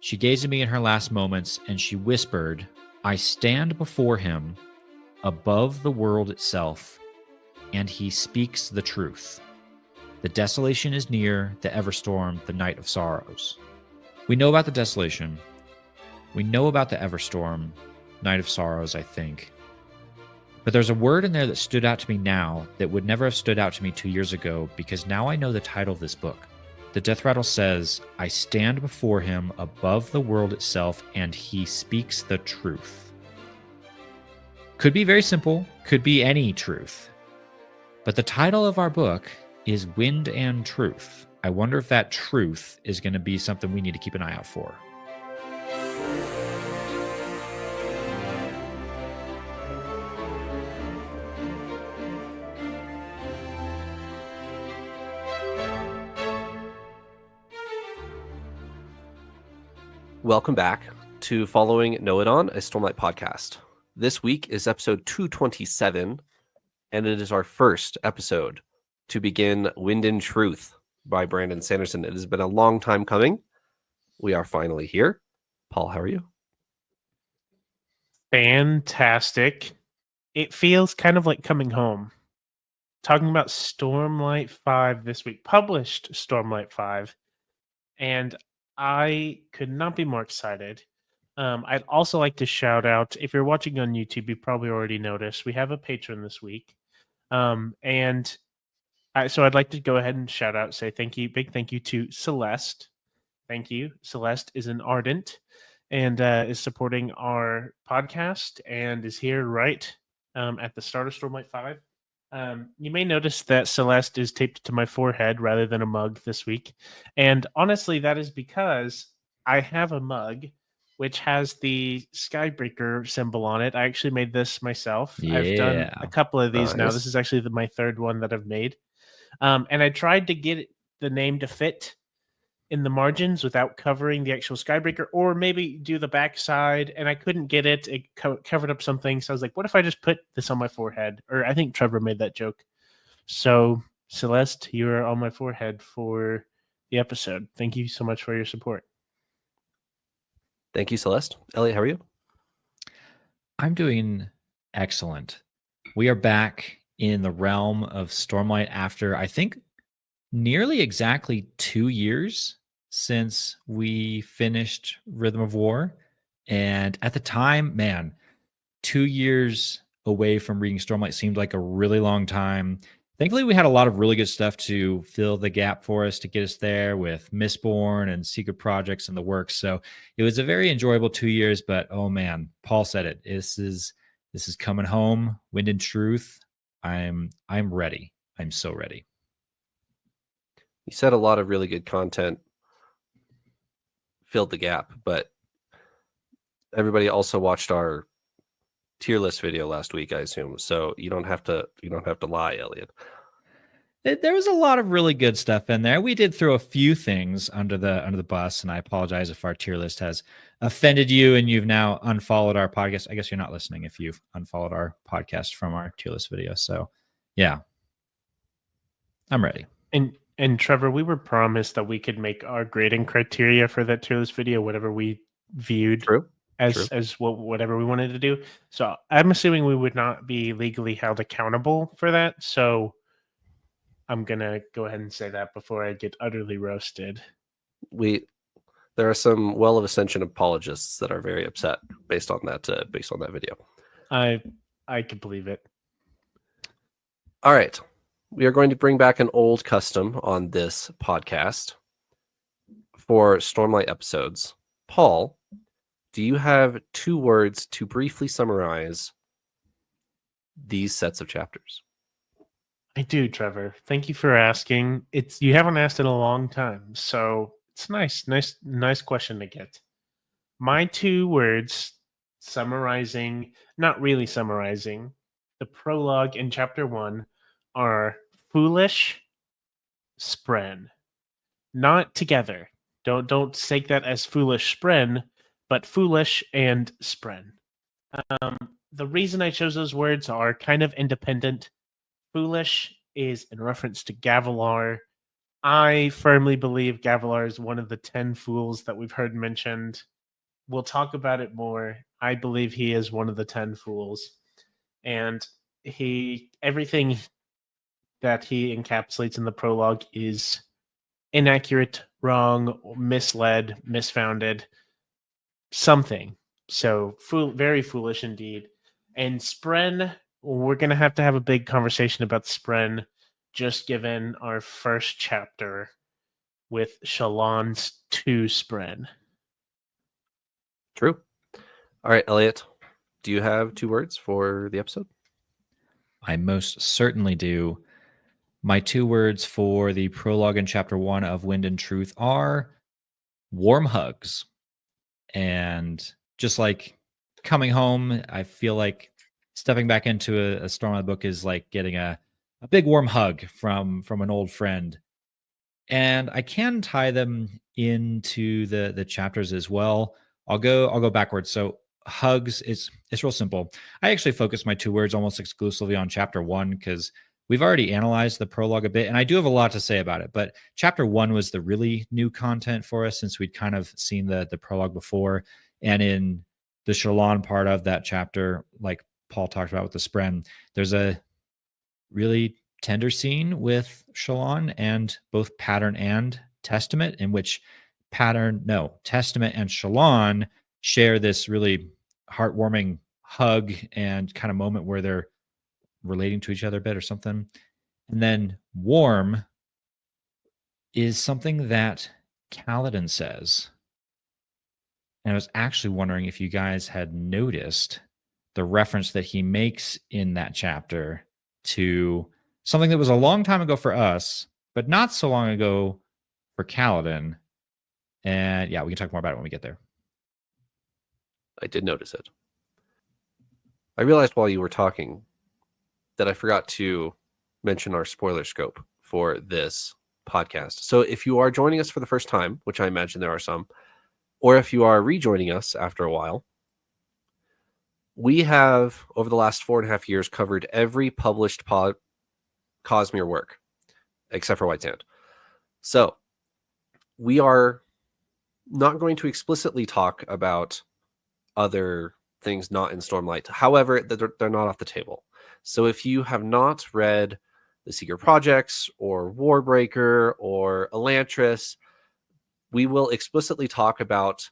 She gazed at me in her last moments, and she whispered, I stand before him, above the world itself, and he speaks the truth. The desolation is near, the Everstorm, the night of sorrows. We know about the desolation. We know about the Everstorm, night of sorrows, I think. But there's a word in there that stood out to me now that would never have stood out to me 2 years ago, because now I know the title of this book. The death rattle says, I stand before him above the world itself, and he speaks the truth. Could be very simple, could be any truth. But the title of our book is Wind and Truth. I wonder if that truth is going to be something we need to keep an eye out for. Welcome back to Following Noadon, a Stormlight podcast. This week is episode 227, and it is our first episode to begin Wind and Truth by Brandon Sanderson. It has been a long time coming. We are finally here. Paul, how are you? Fantastic. It feels kind of like coming home. Talking about Stormlight 5 this week, published Stormlight 5, and I could not be more excited. I'd also like to shout out, if you're watching on YouTube, you probably already noticed, we have a patron this week. So I'd like to go ahead and shout out, say big thank you to Celeste. Thank you. Celeste is an ardent and is supporting our podcast and is here right at the start of Stormlight 5. You may notice that Celeste is taped to my forehead rather than a mug this week. And honestly, that is because I have a mug which has the Skybreaker symbol on it. I actually made this myself. Yeah. I've done a couple of these now. Nice. This is actually my third one that I've made. And I tried to get the name to fit in the margins without covering the actual Skybreaker, or maybe do the backside, and I couldn't get it. It covered up something, so I was like, what if I just put this on my forehead? Or I think Trevor made that joke. So, Celeste, you're on my forehead for the episode. Thank you so much for your support. Thank you, Celeste. Eliot, how are you? I'm doing excellent. We are back in the realm of Stormlight after, I think, nearly exactly 2 years since we finished Rhythm of War. And at the time, man, 2 years away from reading Stormlight seemed like a really long time. Thankfully, we had a lot of really good stuff to fill the gap for us to get us there with Mistborn and Secret Projects and the works. So it was a very enjoyable 2 years, but oh man, Paul said it. This is coming home. Wind and Truth. I'm ready. I'm so ready. You said a lot of really good content filled the gap, but everybody also watched our tier list video last week, I assume. So you don't have to lie, Eliot. There was a lot of really good stuff in there. We did throw a few things under the bus, and I apologize if our tier list has offended you and you've now unfollowed our podcast. I guess you're not listening if you've unfollowed our podcast from our tier list video. So, yeah, I'm ready. And Trevor, we were promised that we could make our grading criteria for that tier list video whatever we viewed whatever we wanted to do. So I'm assuming we would not be legally held accountable for that. So I'm gonna go ahead and say that before I get utterly roasted. There are some Well of Ascension apologists that are very upset based on that video. I could believe it. All right. We are going to bring back an old custom on this podcast for Stormlight episodes. Paul, do you have 2 words to briefly summarize these sets of chapters? I do, Trevor. Thank you for asking. You haven't asked in a long time, so it's nice question to get. My 2 words not really summarizing, the prologue in chapter 1 are foolish, spren. Not together. Don't take that as foolish spren, but foolish and spren. The reason I chose those words are kind of independent. Foolish is in reference to Gavilar I firmly believe Gavilar is one of the 10 fools that we've heard mentioned. We'll talk about it more. I believe he is one of the 10 fools. And everything that he encapsulates in the prologue is inaccurate, wrong, misled, misfounded, something. So very foolish indeed. And Spren, we're going to have a big conversation about Spren, just given our first chapter with Shallan's to Spren. True. All right, Eliot, do you have 2 words for the episode? I most certainly do. My 2 words for the prologue in chapter 1 of Wind and Truth are warm hugs. And just like coming home, I feel like stepping back into a Stormlight book is like getting a big warm hug from an old friend. And I can tie them into the chapters as well. I'll go backwards. So hugs is it's real simple. I actually focus my 2 words almost exclusively on chapter 1 because we've already analyzed the prologue a bit, and I do have a lot to say about it. But chapter 1 was the really new content for us since we'd kind of seen the prologue before. And in the Shallan part of that chapter, like Paul talked about with the Spren, there's a really tender scene with Shallan and both Pattern and Testament, in which Testament and Shallan share this really heartwarming hug and kind of moment where they're relating to each other a bit or something. And then warm is something that Kaladin says. And I was actually wondering if you guys had noticed the reference that he makes in that chapter to something that was a long time ago for us, but not so long ago for Kaladin. And yeah, we can talk more about it when we get there. I did notice it. I realized while you were talking that I forgot to mention our spoiler scope for this podcast. So if you are joining us for the first time, which I imagine there are some, or if you are rejoining us after a while, we have, over the last 4.5 years, covered every published Cosmere work, except for White Sand. So we are not going to explicitly talk about other things not in Stormlight. However, they're not off the table. So if you have not read The Secret Projects or Warbreaker or Elantris, we will explicitly talk about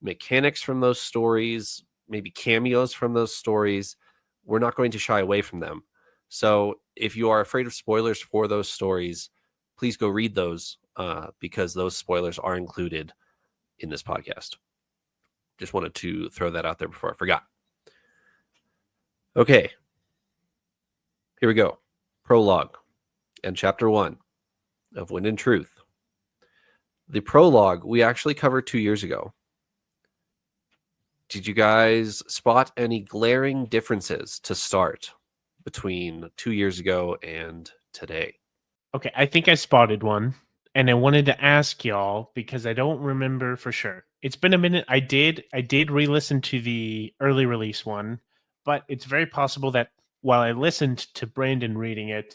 mechanics from those stories, maybe cameos from those stories. We're not going to shy away from them. So if you are afraid of spoilers for those stories, please go read those because those spoilers are included in this podcast. Just wanted to throw that out there before I forgot. Okay. Here we go. Prologue and chapter 1 of Wind and Truth. The prologue we actually covered 2 years ago. Did you guys spot any glaring differences to start between 2 years ago and today? Okay, I think I spotted one, and I wanted to ask y'all because I don't remember for sure. It's been a minute. I did re-listen to the early release one, but it's very possible that while I listened to Brandon reading it,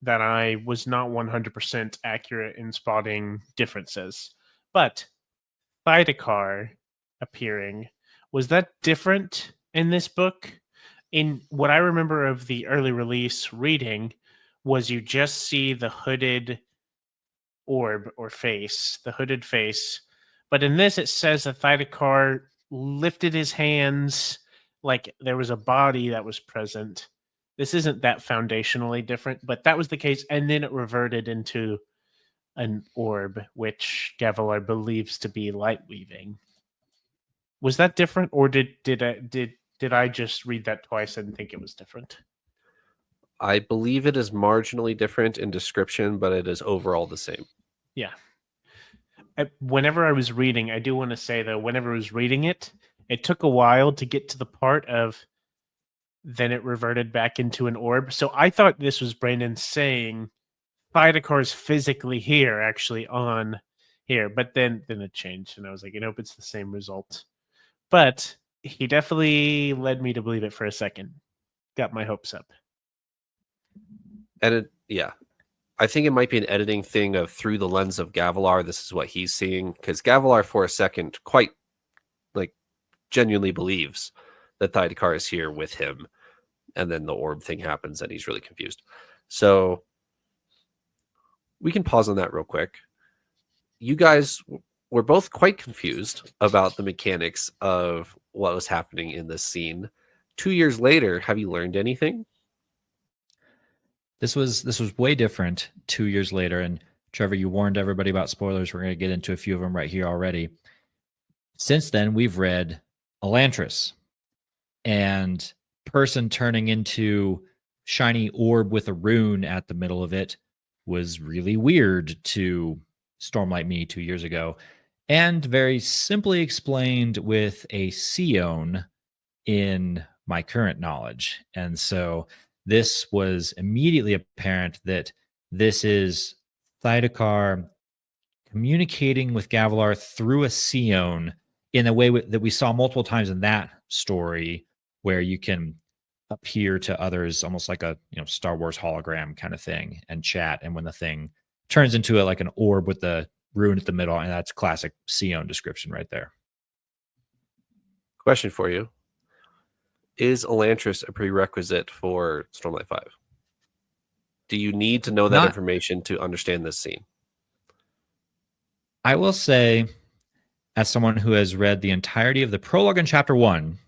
that I was not 100% accurate in spotting differences. But Thydakar appearing, was that different in this book? In what I remember of the early release reading, was you just see the hooded orb or face, the hooded face. But in this, it says that Thydakar lifted his hands like there was a body that was present. This isn't that foundationally different, but that was the case. And then it reverted into an orb, which Gavilar believes to be light weaving. Was that different, or did I just read that twice and think it was different? I believe it is marginally different in description, but it is overall the same. Yeah. Whenever I was reading, I do want to say though, whenever I was reading it, it took a while to get to the part of then it reverted back into an orb. So I thought this was Brandon saying Thydakar's physically here, actually on here, but then it changed, and I was like, nope, it's the same result. But he definitely led me to believe it for a second. Got my hopes up. And yeah, I think it might be an editing thing of through the lens of Gavilar. This is what he's seeing, because Gavilar for a second quite genuinely believes that Thydekar is here with him, and then the orb thing happens and he's really confused. So we can pause on that real quick. You guys were both quite confused about the mechanics of what was happening in this scene. 2 years later, have you learned anything? This was way different 2 years later. And Trevor, you warned everybody about spoilers. We're going to get into a few of them right here already. Since then, we've read Elantris, and person turning into shiny orb with a rune at the middle of it was really weird to Stormlight me 2 years ago, and very simply explained with a Sion in my current knowledge. And so this was immediately apparent that this is Thydekar communicating with Gavilar through a Sion in a way that we saw multiple times in that story, where you can appear to others almost like a Star Wars hologram kind of thing and chat. And when the thing turns into like an orb with the rune at the middle, and that's classic Sion description right there. Question for you. Is Elantris a prerequisite for Stormlight 5? Do you need to know that information to understand this scene? I will say, as someone who has read the entirety of the prologue in chapter 1,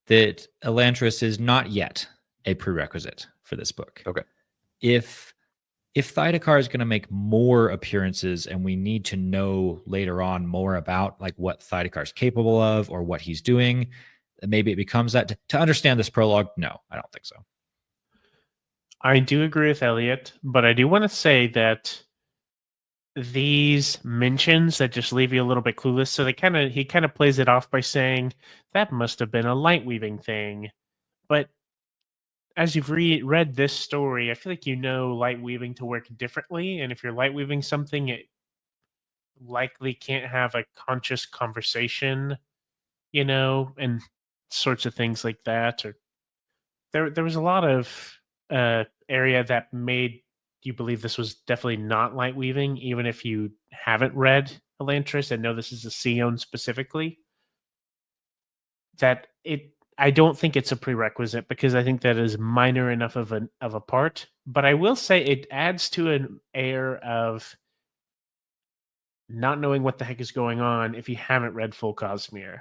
that Elantris is not yet a prerequisite for this book. Okay. If Thydekar is going to make more appearances and we need to know later on more about like what Thydekar is capable of or what he's doing, maybe it becomes that. To understand this prologue, no, I don't think so. I do agree with Eliot, but I do want to say that these mentions that just leave you a little bit clueless. So he kind of plays it off by saying that must have been a light weaving thing. But as you've read this story, I feel like light weaving to work differently. And if you're light weaving something, it likely can't have a conscious conversation, and sorts of things like that. Or there was a lot of area that made you believe this was definitely not light weaving, even if you haven't read Elantris and know this is a Sion specifically. I don't think it's a prerequisite, because I think that is minor enough of a part. But I will say it adds to an air of not knowing what the heck is going on if you haven't read full Cosmere,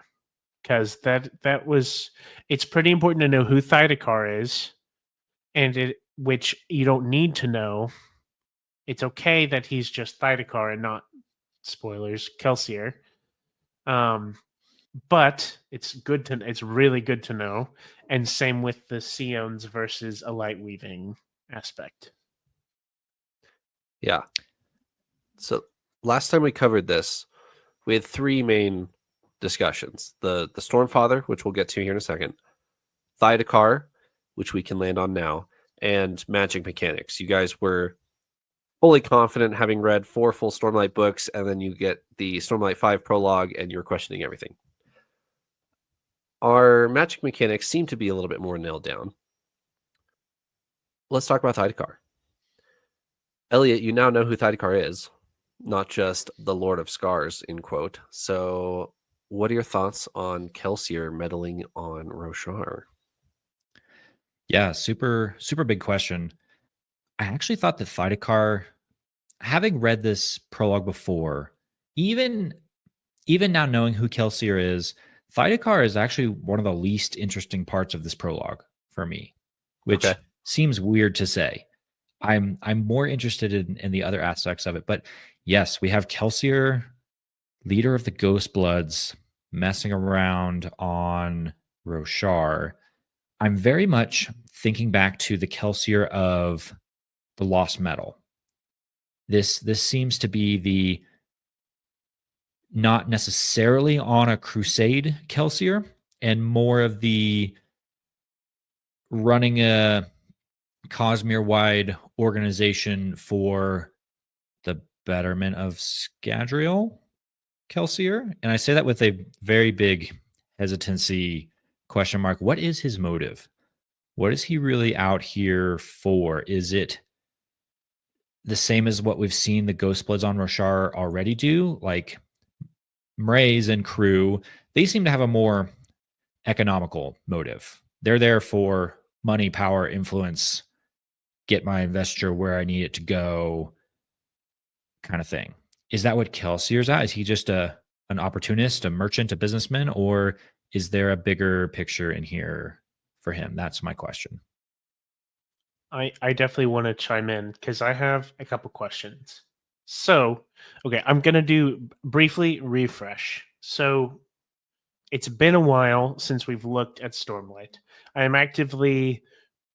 because it's pretty important to know who Thydekar is, and which you don't need to know. It's okay that he's just Thydekar and not, spoilers, Kelsier. But it's really good to know. And same with the Sions versus a light weaving aspect. Yeah. So last time we covered this, we had 3 main discussions. The Stormfather, which we'll get to here in a second, Thydekar, which we can land on now, and magic mechanics. You guys were fully confident, having read 4 full Stormlight books, and then you get the Stormlight 5 prologue and you're questioning everything. Our magic mechanics seem to be a little bit more nailed down. Let's talk about Thydekar. Eliot, you now know who Thydekar is, not just the Lord of Scars, in quote. So what are your thoughts on Kelsier meddling on Roshar? Yeah, super, super big question. I actually thought that Thydekar, having read this prologue before, even now knowing who Kelsier is, Thydekar is actually one of the least interesting parts of this prologue for me, which seems weird to say. I'm more interested in the other aspects of it. But yes, we have Kelsier, leader of the Ghost Bloods, messing around on Roshar. I'm very much thinking back to the Kelsier of the Lost Metal. This seems to be the not necessarily on a crusade Kelsier, and more of the running a Cosmere-wide organization for the betterment of Scadrial Kelsier. And I say that with a very big hesitancy question mark. What is his motive? What is he really out here for? Is it the same as what we've seen the Ghostbloods on Roshar already do. Like Mraze and crew, they seem to have a more economical motive. They're there for money, power, influence, get my investiture where I need it to go, kind of thing. Is that what Kelsier's at? Is he just an opportunist, a merchant, a businessman, or is there a bigger picture in here for him? That's my question. I definitely want to chime in because I have a couple questions. So, okay, I'm going to do briefly refresh. So, it's been a while since we've looked at Stormlight. I am actively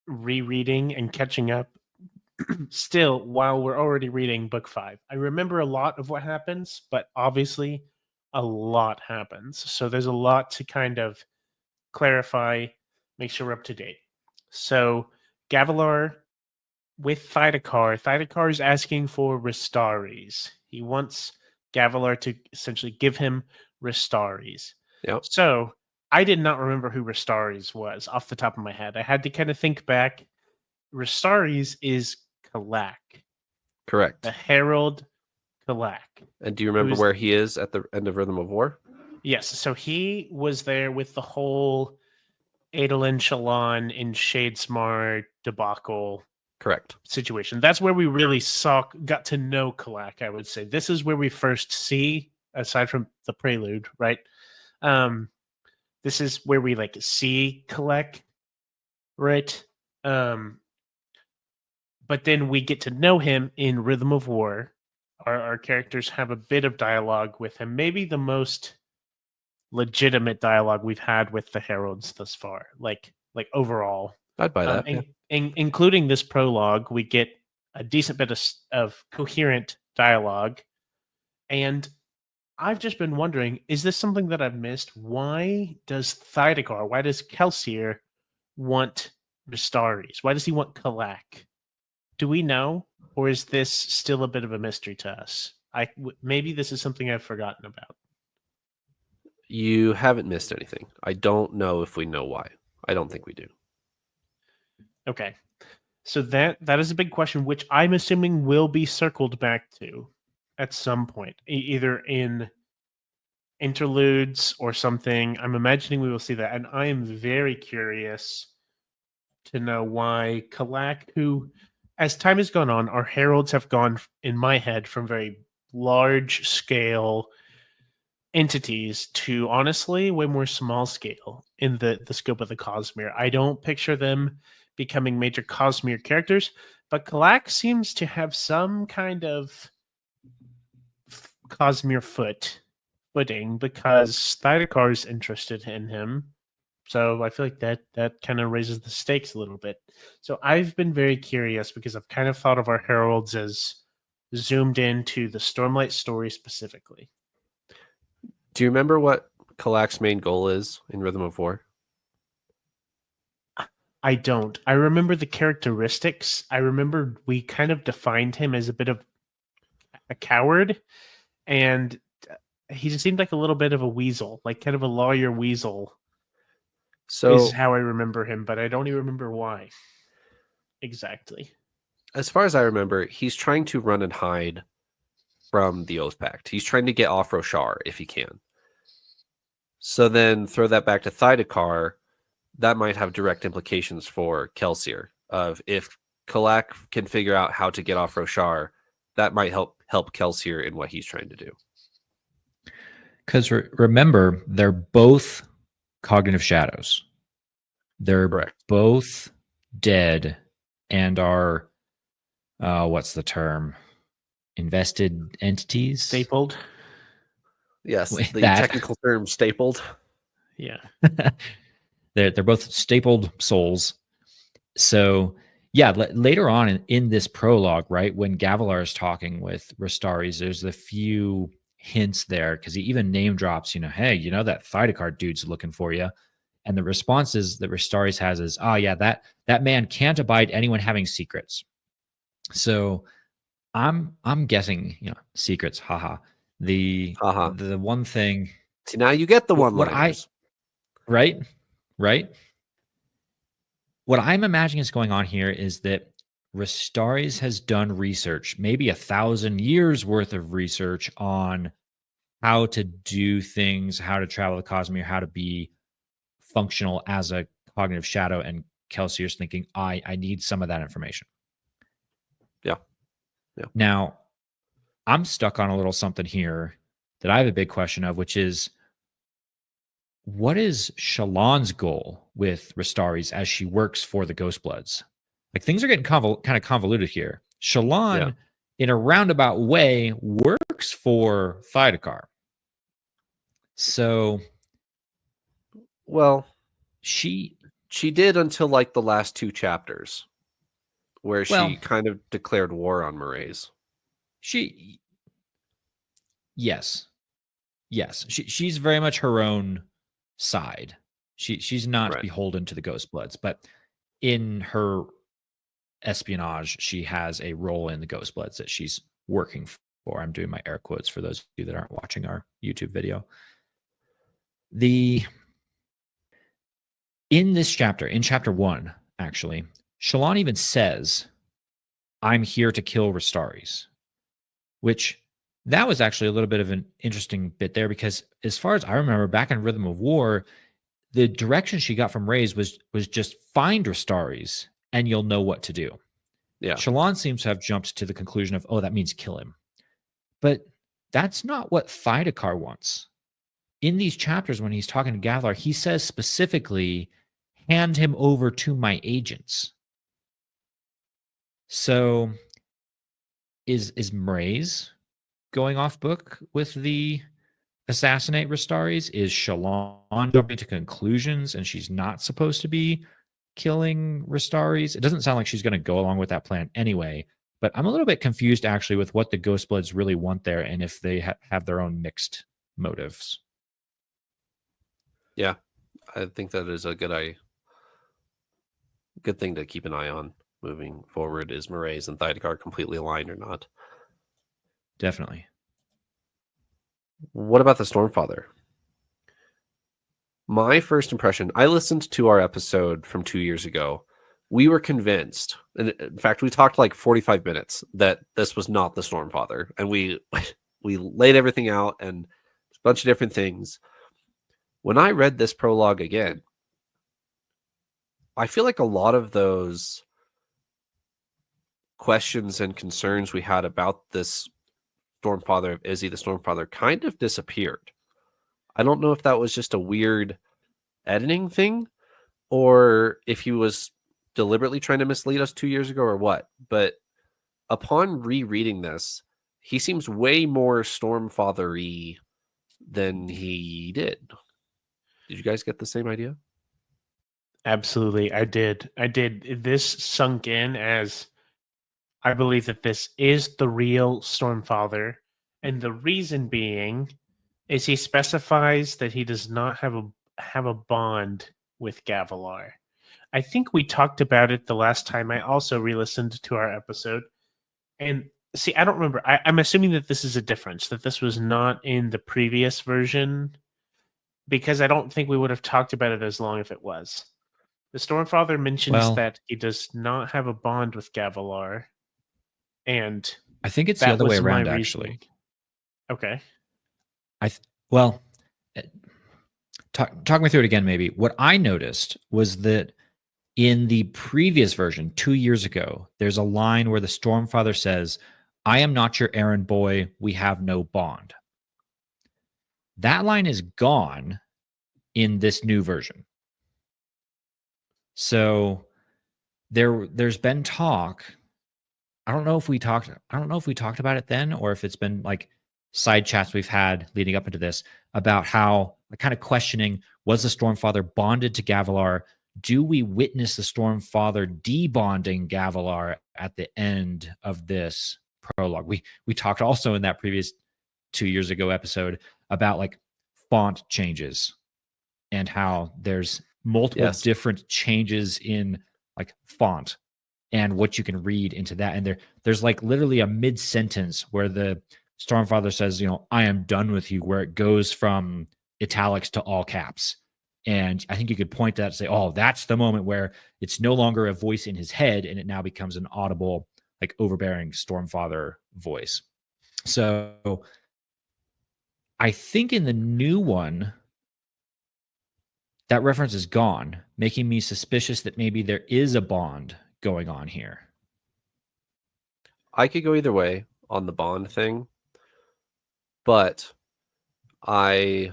rereading and catching up still while we're already reading book 5. I remember a lot of what happens, but obviously a lot happens. So, there's a lot to kind of clarify, make sure we're up to date. So, Gavilar with Thydakar is asking for Ristaris. He wants Gavilar to essentially give him Ristaris. Yep. So I did not remember who Ristaris was off the top of my head. I had to kind of think back. Ristaris is Kalak, Correct. the Herald Kalak. And do you remember where he is at the end of Rhythm of War? Yes. So he was there with the whole Adolin Shallan in Shadesmar debacle. Correct. Situation. That's where we really got to know Kalak, I would say. This is where we first see, aside from the prelude, right? This is where we like see Kalak, right? But then we get to know him in Rhythm of War. Our characters have a bit of dialogue with him, maybe the most legitimate dialogue we've had with the Heralds thus far, like overall. I'd buy that. Including this prologue, we get a decent bit of coherent dialogue. And I've just been wondering, is this something that I've missed? Why does Kelsier want Ristaris? Why does he want Kalak? Do we know? Or is this still a bit of a mystery to us? Maybe this is something I've forgotten about. You haven't missed anything. I don't know if we know why. I don't think we do. Okay. So that is a big question, which I'm assuming will be circled back to at some point, either in interludes or something. I'm imagining we will see that. And I am very curious to know why Kalak, who, as time has gone on, our heralds have gone, in my head, from very large scale entities to honestly way more small scale in the scope of the Cosmere. I don't picture them becoming major Cosmere characters, but Kalak seems to have some kind of Cosmere footing because Thydakar is interested in him. So I feel like that kind of raises the stakes a little bit. So I've been very curious because I've kind of thought of our heralds as zoomed into the Stormlight story specifically. Do you remember what Kalak's main goal is in Rhythm of War? I don't. I remember the characteristics. I remember we kind of defined him as a bit of a coward, and he just seemed like a little bit of a weasel, like kind of a lawyer weasel. So is how I remember him, but I don't even remember why exactly. As far as I remember, he's trying to run and hide from the Oath Pact. He's trying to get off Roshar if he can. So then throw that back to Thydakar. That might have direct implications for Kelsier. Of if Kalak can figure out how to get off Roshar, that might help Kelsier in what he's trying to do. Because remember, they're both cognitive shadows. They're Correct. both dead and are, what's the term? Invested entities? Stapled. Yes, the technical term stapled. Yeah. They're both stapled souls. So, yeah, later on in this prologue, right, when Gavilar is talking with Ristaris, there's a few hints there because he even name drops, hey, that Thydakar dude's looking for you. And the responses that Ristaris has is, oh, yeah, that man can't abide anyone having secrets. So I'm guessing, secrets, haha. The one thing. See, now you get the one-liners. Right. What I'm imagining is going on here is that Restaris has done research, maybe 1,000 years worth of research on how to do things, how to travel the Cosmere, how to be functional as a cognitive shadow. And Kelsier's thinking, I need some of that information. Yeah. Now, I'm stuck on a little something here that I have a big question of, which is, what is Shallan's goal with Restaris as she works for the Ghostbloods? Like, things are getting kind of convoluted here. Shallan, in a roundabout way, works for Thydakar. So, Well, she did until like the last 2 chapters, where Well- she kind of declared war on Mraize. Yes. She's very much her own side. She's not Right. beholden to the Ghostbloods, but in her espionage, she has a role in the Ghostbloods that she's working for. I'm doing my air quotes for those of you that aren't watching our YouTube video. In this chapter, in chapter 1, actually, Shallan even says, "I'm here to kill Restaris," which that was actually a little bit of an interesting bit there, because as far as I remember, back in Rhythm of War, the direction she got from Reyes was just find Restaris and you'll know what to do. Yeah. Shallan seems to have jumped to the conclusion of, oh, that means kill him. But that's not what Thydakar wants. In these chapters, when he's talking to Gathlar, he says specifically, hand him over to my agents. So is Mraize going off book with the assassinate Restaris? Is Shallan jumping to conclusions and she's not supposed to be killing Restaris? It doesn't sound like she's going to go along with that plan anyway, but I'm a little bit confused actually with what the Ghostbloods really want there, and if they have their own mixed motives. Yeah, I think that is a good thing to keep an eye on moving forward. Is Mraize and Thydakar completely aligned or not? Definitely. What about the Stormfather? My first impression, I listened to our episode from 2 years ago. We were convinced, and in fact, we talked like 45 minutes that this was not the Stormfather, and we laid everything out and a bunch of different things. When I read this prologue again, I feel like a lot of those questions and concerns we had about this Stormfather of Izzy, the Stormfather, kind of disappeared. I don't know if that was just a weird editing thing or if he was deliberately trying to mislead us 2 years ago or what. But upon rereading this, he seems way more Stormfather-y than he did. Did you guys get the same idea? Absolutely, I did. This sunk in as I believe that this is the real Stormfather, and the reason being is he specifies that he does not have a bond with Gavilar. I think we talked about it the last time. I also re-listened to our episode, and see, I don't remember. I'm assuming that this is a difference, that this was not in the previous version, because I don't think we would have talked about it as long if it was. The Stormfather mentions that he does not have a bond with Gavilar, and I think it's the that other way was my around, actually. reasoning. Okay. Talk me through it again, maybe. What I noticed was that in the previous version, 2 years ago, there's a line where the Stormfather says, "I am not your errand boy. We have no bond." That line is gone in this new version. So there's been talk. I don't know if we talked about it then, or if it's been like side chats we've had leading up into this about how kind of questioning, was the Stormfather bonded to Gavilar? Do we witness the Stormfather debonding Gavilar at the end of this prologue? We talked also in that previous 2 years ago episode about like font changes and how there's multiple different changes in like font and what you can read into that. And there's like literally a mid-sentence where the Stormfather says, "I am done with you," where it goes from italics to all caps. And I think you could point to that and say, oh, that's the moment where it's no longer a voice in his head and it now becomes an audible, like overbearing Stormfather voice. So I think in the new one, that reference is gone, making me suspicious that maybe there is a bond going on here. I could go either way on the bond thing, but I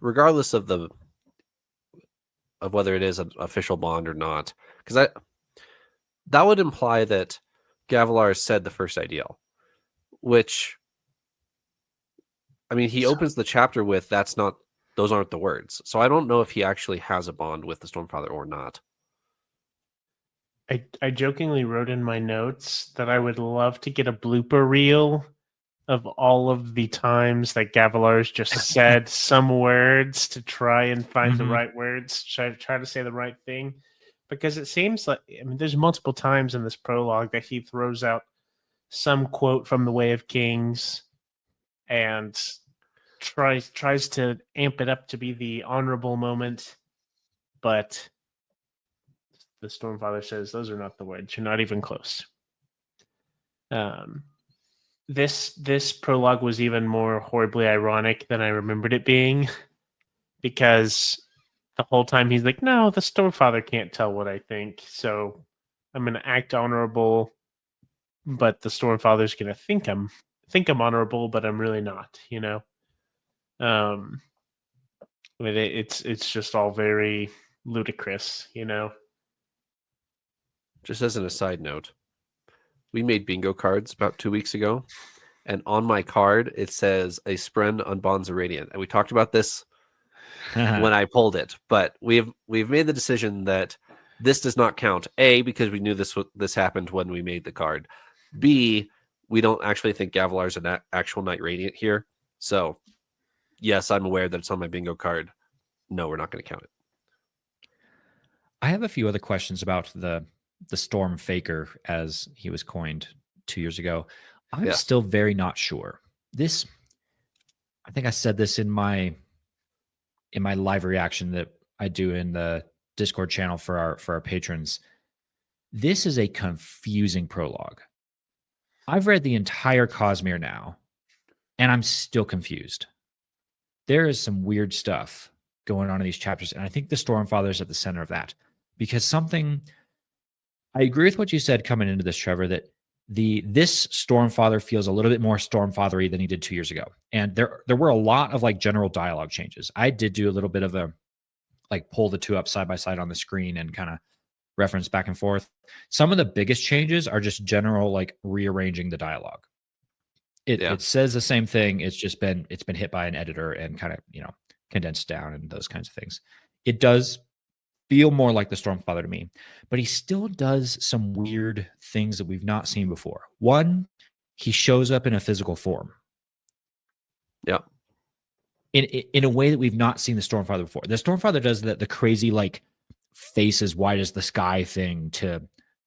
regardless of whether it is an official bond or not, because that would imply that Gavilar said the first ideal, which, I mean, he opens the chapter with those aren't the words. So I don't know if he actually has a bond with the Stormfather or not. I jokingly wrote in my notes that I would love to get a blooper reel of all of the times that Gavilar's just said some words to try and find the right words, try to say the right thing. Because it seems like, I mean, there's multiple times in this prologue that he throws out some quote from the Way of Kings and tries to amp it up to be the honorable moment, but the Stormfather says those are not the words. You're not even close. This prologue was even more horribly ironic than I remembered it being, because the whole time he's like, no, the Stormfather can't tell what I think, so I'm going to act honorable, but the Stormfather's going to think I'm honorable, but I'm really not, you know? It's just all very ludicrous, you know? Just as an aside note, we made bingo cards about 2 weeks ago, and on my card it says a spren on Bonds of Radiant, and we talked about this when I pulled it, but we've made the decision that this does not count. A, because we knew this happened when we made the card. B, we don't actually think Gavilar's an actual Knight Radiant here. So, yes, I'm aware that it's on my bingo card. No, we're not going to count it. I have a few other questions about the Storm Faker, as he was coined 2 years ago. I'm still very not sure. This, I think I said this in my live reaction that I do in the Discord channel for our patrons. This is a confusing prologue. I've read the entire Cosmere now, and I'm still confused. There is some weird stuff going on in these chapters, and I think the Stormfather is at the center of that. Because I agree with what you said coming into this, Trevor, that this Stormfather feels a little bit more Stormfathery than he did 2 years ago. And there were a lot of like general dialogue changes. I did do a little bit of a like pull the two up side by side on the screen and kind of reference back and forth. Some of the biggest changes are just general like rearranging the dialogue. It says the same thing. It's been hit by an editor and kind of, condensed down and those kinds of things. It does feel more like the Stormfather to me, but he still does some weird things that we've not seen before. One, he shows up in a physical form. Yeah. In a way that we've not seen the Stormfather before. The Stormfather does the crazy like face as wide as the sky thing to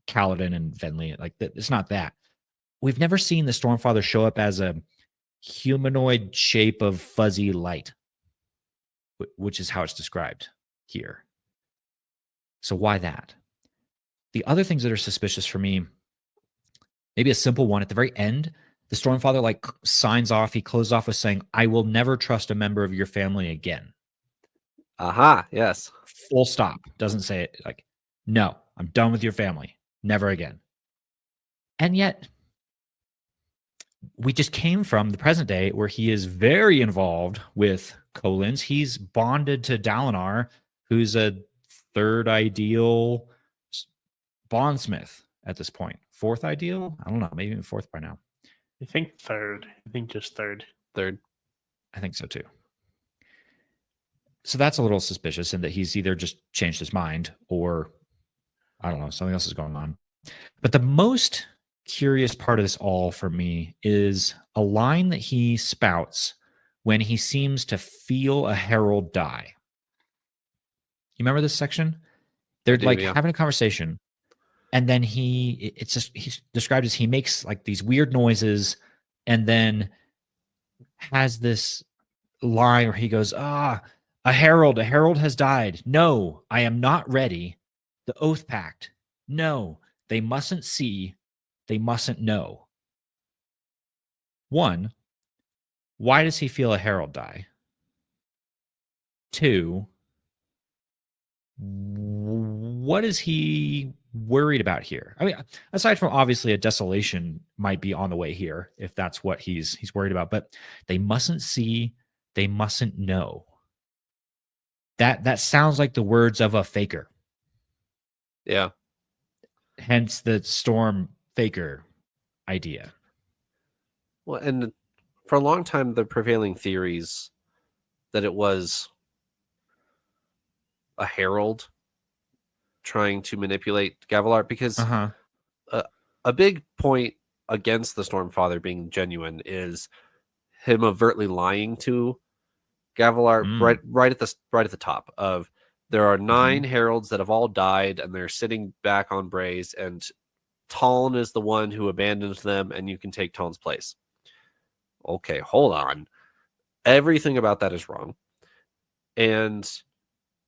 Kaladin and Venli. Like it's not that. We've never seen the Stormfather show up as a humanoid shape of fuzzy light, which is how it's described here. So why that? The other things that are suspicious for me, maybe a simple one. At the very end, the Stormfather like signs off. He closes off with saying, "I will never trust a member of your family again." Aha, yes. Full stop. Doesn't say it like, "No, I'm done with your family. Never again." And yet, we just came from the present day where he is very involved with Kholins. He's bonded to Dalinar, who's a third ideal bondsmith at this point. Fourth ideal? I don't know. Maybe even fourth by now. I think third. I think just third. Third. I think so too. So that's a little suspicious in that he's either just changed his mind or, I don't know, something else is going on. But the most curious part of this all for me is a line that he spouts when he seems to feel a herald die. You remember this section? They're having a conversation, and then he's described as he makes like these weird noises, and then has this line where he goes, a herald has died. No, I am not ready. The oath pact. No, they mustn't see, they mustn't know. One, why does he feel a herald die? Two, what is he worried about here? I mean, aside from obviously a desolation might be on the way here, if that's what he's worried about, but they mustn't see, they mustn't know. That sounds like the words of a faker. Yeah. Hence the storm faker idea. Well, and for a long time, the prevailing theories that it was a herald trying to manipulate Gavilar, because Uh-huh. a big point against the Stormfather being genuine is him overtly lying to Gavilar right at the top of there are 9 heralds that have all died and they're sitting back on Braze, and Talon is the one who abandoned them and you can take Talon's place. Okay, hold on. Everything about that is wrong. And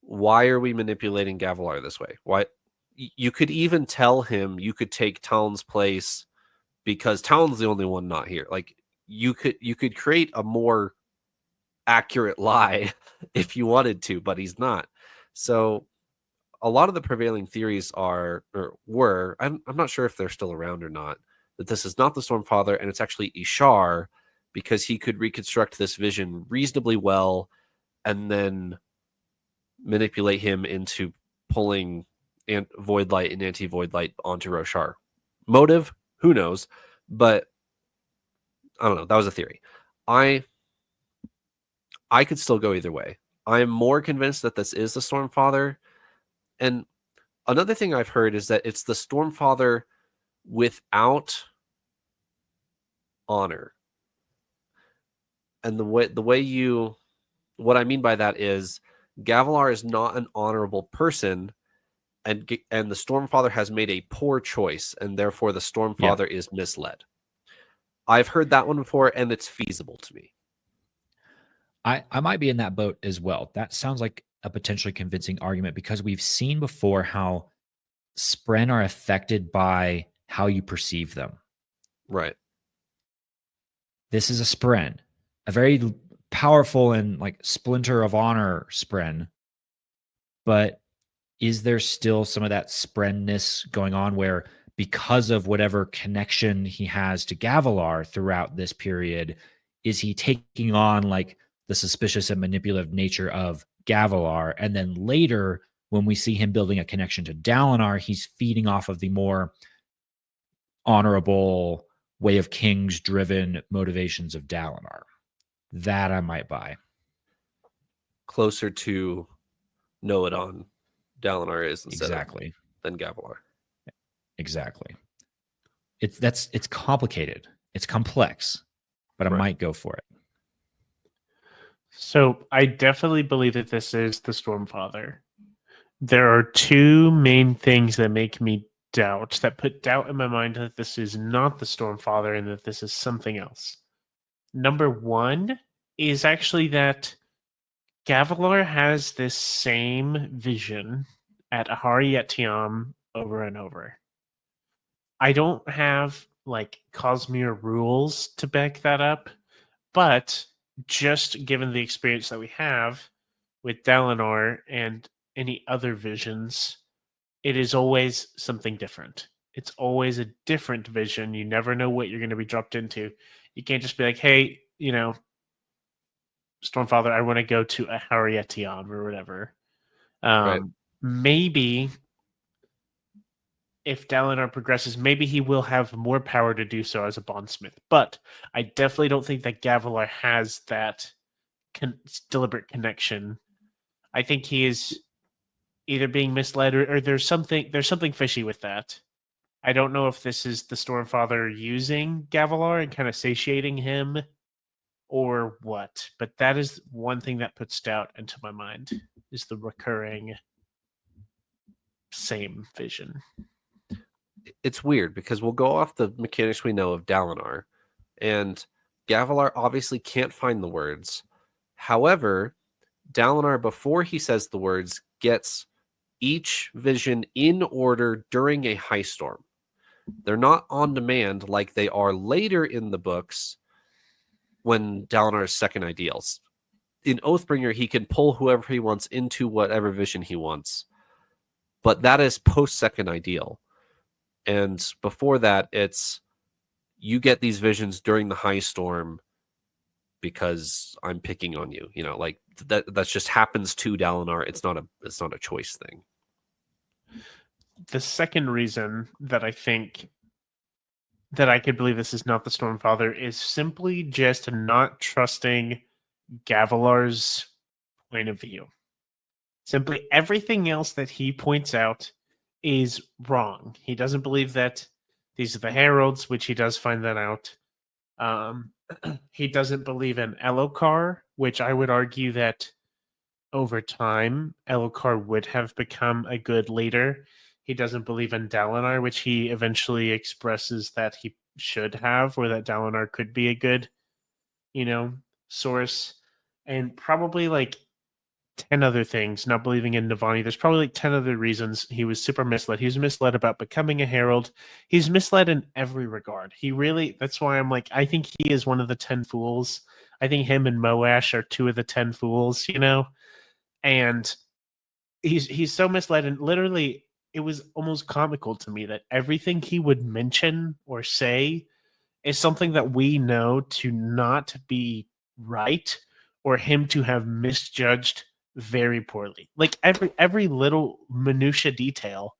why are we manipulating Gavilar this way? Why? You could even tell him you could take Talon's place because Talon's the only one not here. Like you could create a more accurate lie if you wanted to, but he's not. So a lot of the prevailing theories were, I'm not sure if they're still around or not, that this is not the Stormfather and it's actually Ishar, because he could reconstruct this vision reasonably well and then manipulate him into pulling Void Light and Anti-Void Light onto Roshar. Motive, who knows? But I don't know. That was a theory. I could still go either way. I am more convinced that this is the Stormfather. And another thing I've heard is that it's the Stormfather without honor. And what I mean by that is Gavilar is not an honorable person, and the Stormfather has made a poor choice, and therefore the Stormfather is misled. I've heard that one before, and it's feasible to me. I might be in that boat as well. That sounds like a potentially convincing argument, because we've seen before how Spren are affected by how you perceive them. Right. This is a Spren, a very powerful and like splinter of honor Spren. But is there still some of that Sprenness going on where, because of whatever connection he has to Gavilar throughout this period, is he taking on like the suspicious and manipulative nature of Gavilar? And then later, when we see him building a connection to Dalinar, he's feeding off of the more honorable way of kings driven motivations of Dalinar. That I might buy. Closer to Noadon Dalinar is Exactly. than Gavilar. Exactly. It's complicated. It's complex, but I might go for it. So I definitely believe that this is the Stormfather. There are 2 main things that make me doubt, that put doubt in my mind that this is not the Stormfather and that this is something else. Number 1 is actually that Gavilar has this same vision at Ahari Etiam over and over. I don't have like Cosmere rules to back that up, but just given the experience that we have with Dalinar and any other visions, it is always something different. It's always a different vision. You never know what you're going to be dropped into. You can't just be like, hey, Stormfather, I want to go to a Harrietian or whatever. Right. Maybe if Dalinar progresses, maybe he will have more power to do so as a bondsmith. But I definitely don't think that Gavilar has that deliberate connection. I think he is either being misled or there's something fishy with that. I don't know if this is the Stormfather using Gavilar and kind of satiating him or what, but that is one thing that puts doubt into my mind, is the recurring same vision. It's weird because we'll go off the mechanics we know of Dalinar, and Gavilar obviously can't find the words, However, Dalinar, before he says the words, gets each vision in order during a high storm. They're not on demand like they are later in the books when Dalinar's second ideals. In Oathbringer, he can pull whoever he wants into whatever vision he wants. But that is post-second ideal. And before that, it's you get these visions during the high storm because I'm picking on you. Like that just happens to Dalinar. It's not a choice thing. The second reason that I think that I could believe this is not the Stormfather is simply just not trusting Gavilar's point of view. Simply everything else that he points out is wrong. He doesn't believe that these are the heralds, which he does find that out. He doesn't believe in Elokar, which I would argue that over time, Elokar would have become a good leader. He doesn't believe in Dalinar, which he eventually expresses that he should have, or that Dalinar could be a good, source. And probably like 10 other things, not believing in Navani. There's probably like 10 other reasons he was super misled. He was misled about becoming a herald. He's misled in every regard. That's why I'm like, I think he is one of the 10 fools. I think him and Moash are two of the 10 fools, and he's so misled. And literally, it was almost comical to me that everything he would mention or say is something that we know to not be right, or him to have misjudged very poorly. Like every little minutia detail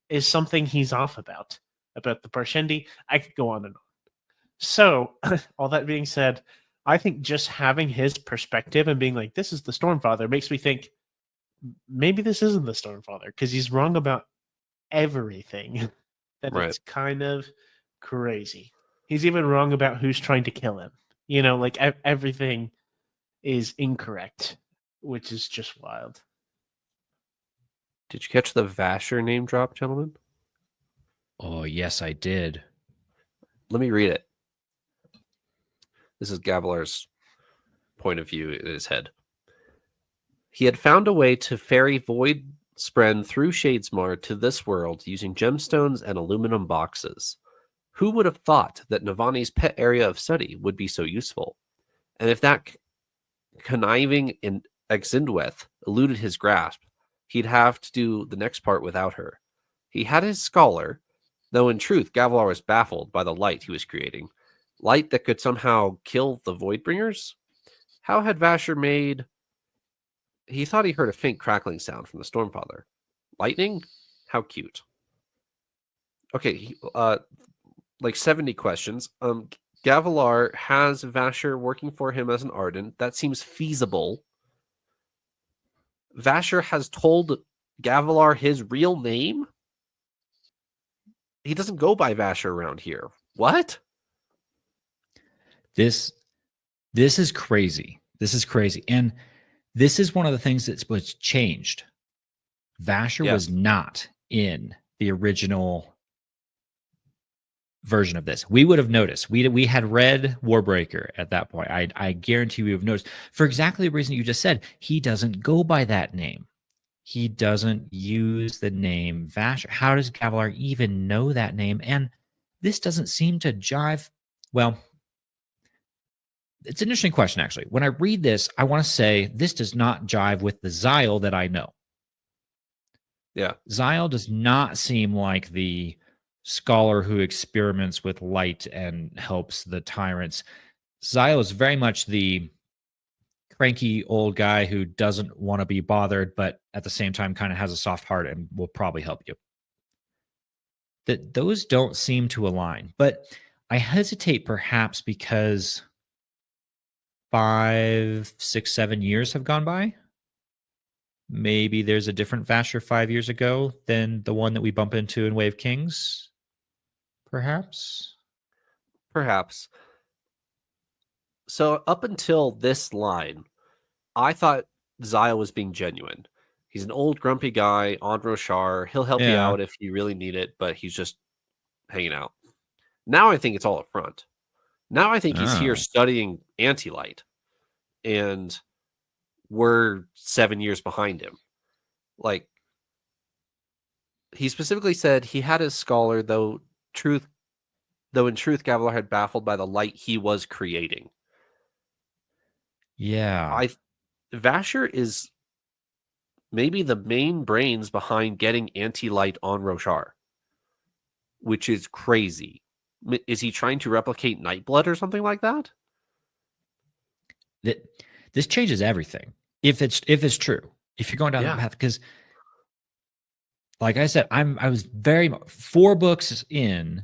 is something he's off about the Parshendi. I could go on and on. So, all that being said, I think just having his perspective and being like, this is the Stormfather, makes me think maybe this isn't the Stormfather, because he's wrong about everything. It's kind of crazy. He's even wrong about who's trying to kill him. Like everything is incorrect, which is just wild. Did you catch the Vasher name drop, gentlemen? Oh, yes, I did. Let me read it. This is Gavilar's point of view in his head. He had found a way to ferry Void Spren through Shadesmar to this world using gemstones and aluminum boxes. Who would have thought that Navani's pet area of study would be so useful? And if that conniving in Exindweth eluded his grasp, he'd have to do the next part without her. He had his scholar, though in truth Gavilar was baffled by the light he was creating. Light that could somehow kill the Voidbringers? How had Vasher made... He thought he heard a faint crackling sound from the Stormfather. Lightning? How cute. Okay, like 70 questions. Gavilar has Vasher working for him as an Ardent. That seems feasible. Vasher has told Gavilar his real name? He doesn't go by Vasher around here. What? This is crazy. This is crazy. And this is one of the things that was changed. Vasher was not in the original version of this. We would have noticed. We had read Warbreaker at that point. I guarantee we would have noticed. For exactly the reason you just said, he doesn't go by that name. He doesn't use the name Vasher. How does Gavilar even know that name? And this doesn't seem to jive. Well, it's an interesting question, actually. When I read this, I want to say this does not jive with the Xyle that I know. Yeah. Xyle does not seem like the scholar who experiments with light and helps the tyrants. Xyle is very much the cranky old guy who doesn't want to be bothered, but at the same time kind of has a soft heart and will probably help you. That those don't seem to align, but I hesitate perhaps because 5, 6, 7 years have gone by. Maybe there's a different Vasher 5 years ago than the one that we bump into in Way of Kings. Perhaps. So up until this line, I thought Xyle was being genuine. He's an old grumpy guy on Roshar. He'll help you out if you really need it, but he's just hanging out. Now I think it's all up front. Now I think he's here studying anti-light. And we're 7 years behind him. Like, he specifically said he had his scholar, though in truth Gavilar had baffled by the light he was creating. Yeah. Vasher is maybe the main brains behind getting anti-light on Roshar, which is crazy. Is he trying to replicate Nightblood or something like that? This changes everything. If it's true, if you're going down that path, because like I said, I was very 4 books in.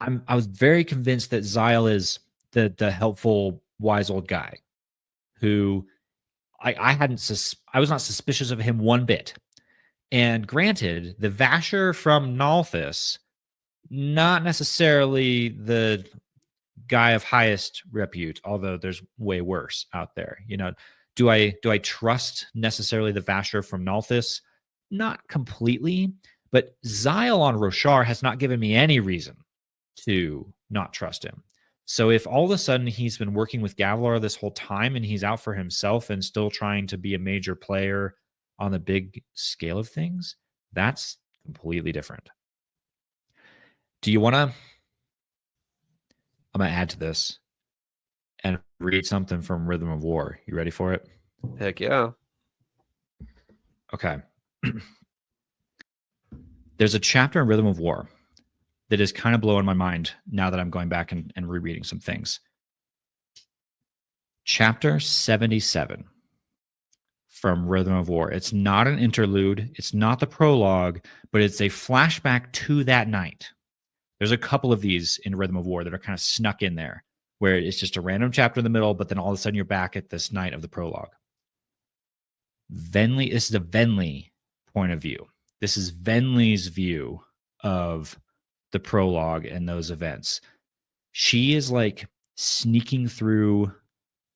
I was very convinced that Zyle is the helpful, wise old guy who I was not suspicious of him one bit. And granted, the Vasher from Nalthis, not necessarily the guy of highest repute, although there's way worse out there. You know, do I trust necessarily the Vasher from Nalthis? Not completely, but Zyle on Roshar has not given me any reason to not trust him. So if all of a sudden he's been working with Gavilar this whole time and he's out for himself and still trying to be a major player on the big scale of things, that's completely different. Do you want to? I'm going to add to this and read something from Rhythm of War. You ready for it? Heck yeah. Okay. There's a chapter in Rhythm of War that is kind of blowing my mind now that I'm going back and rereading some things. Chapter 77 from Rhythm of War. It's not an interlude. It's not the prologue, but it's a flashback to that night. There's a couple of these in Rhythm of War that are kind of snuck in there, where it's just a random chapter in the middle, but then all of a sudden you're back at this night of the prologue. Venli, this is a Venli point of view. This is Venli's view of the prologue and those events. She is like sneaking through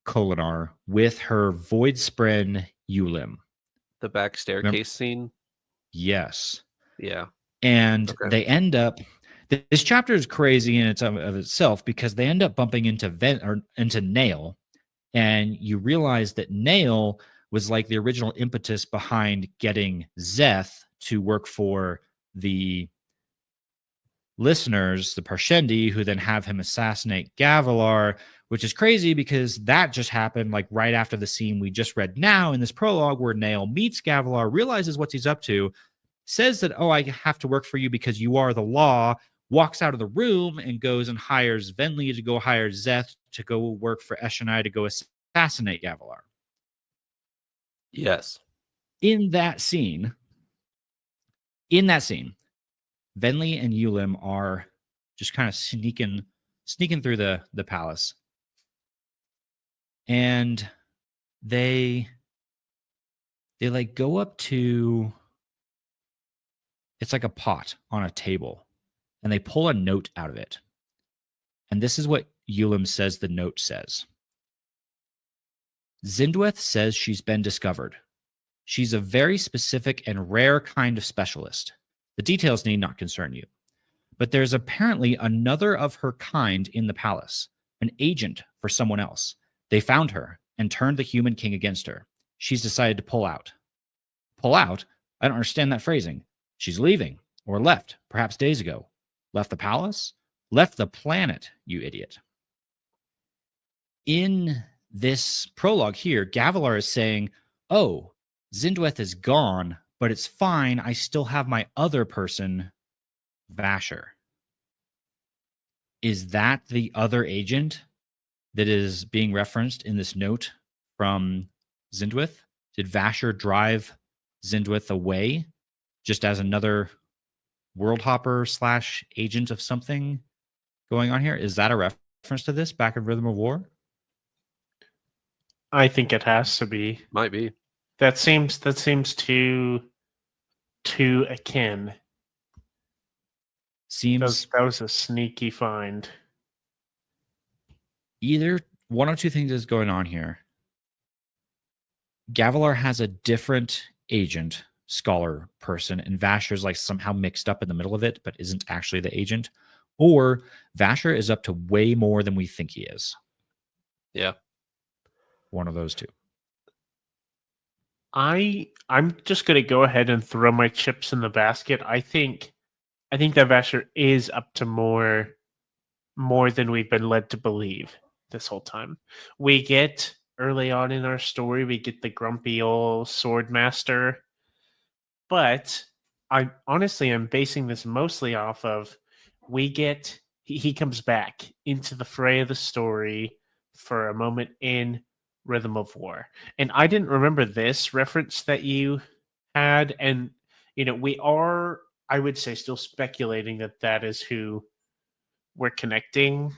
Kholinar with her Voidspren Ulim. The back staircase scene? Yes. Yeah. And they end up, this chapter is crazy in its of itself because they end up bumping into Nail, and you realize that Nail was like the original impetus behind getting Zeth to work for the listeners, the Parshendi, who then have him assassinate Gavilar, which is crazy because that just happened like right after the scene we just read now in this prologue where Nail meets Gavilar, realizes what he's up to, says that, oh, I have to work for you because you are the law, walks out of the room and goes and hires Venli to go hire Zeth to go work for Eshonai to go assassinate Gavilar. Yes. In that scene, Venli and Ulim are just kind of sneaking through the palace. And they like go up to, it's like a pot on a table, and they pull a note out of it. And this is what Ulim says the note says. Zindweth says she's been discovered. She's a very specific and rare kind of specialist. The details need not concern you. But there's apparently another of her kind in the palace, an agent for someone else. They found her and turned the human king against her. She's decided to pull out. Pull out? I don't understand that phrasing. She's leaving, or left, perhaps days ago. Left the palace? Left the planet, you idiot. In this prologue here, Gavilar is saying, oh, Zindweth is gone, but it's fine. I still have my other person, Vasher. Is that the other agent that is being referenced in this note from Zindweth? Did Vasher drive Zindweth away just as another world hopper / agent of something going on here? Is that a reference to this back in Rhythm of War? I think it has to be. Might be. That seems too akin. Seems that was a sneaky find. Either one or two things is going on here. Gavilar has a different agent, scholar person, and Vasher's like somehow mixed up in the middle of it, but isn't actually the agent. Or Vasher is up to way more than we think he is. Yeah. One of those two. I'm just gonna go ahead and throw my chips in the basket. I think that Vasher is up to more than we've been led to believe this whole time. We get early on in our story, we get the grumpy old sword master, but I honestly am basing this mostly off of he comes back into the fray of the story for a moment in Rhythm of War. And I didn't remember this reference that you had, and we are, I would say, still speculating that is who we're connecting,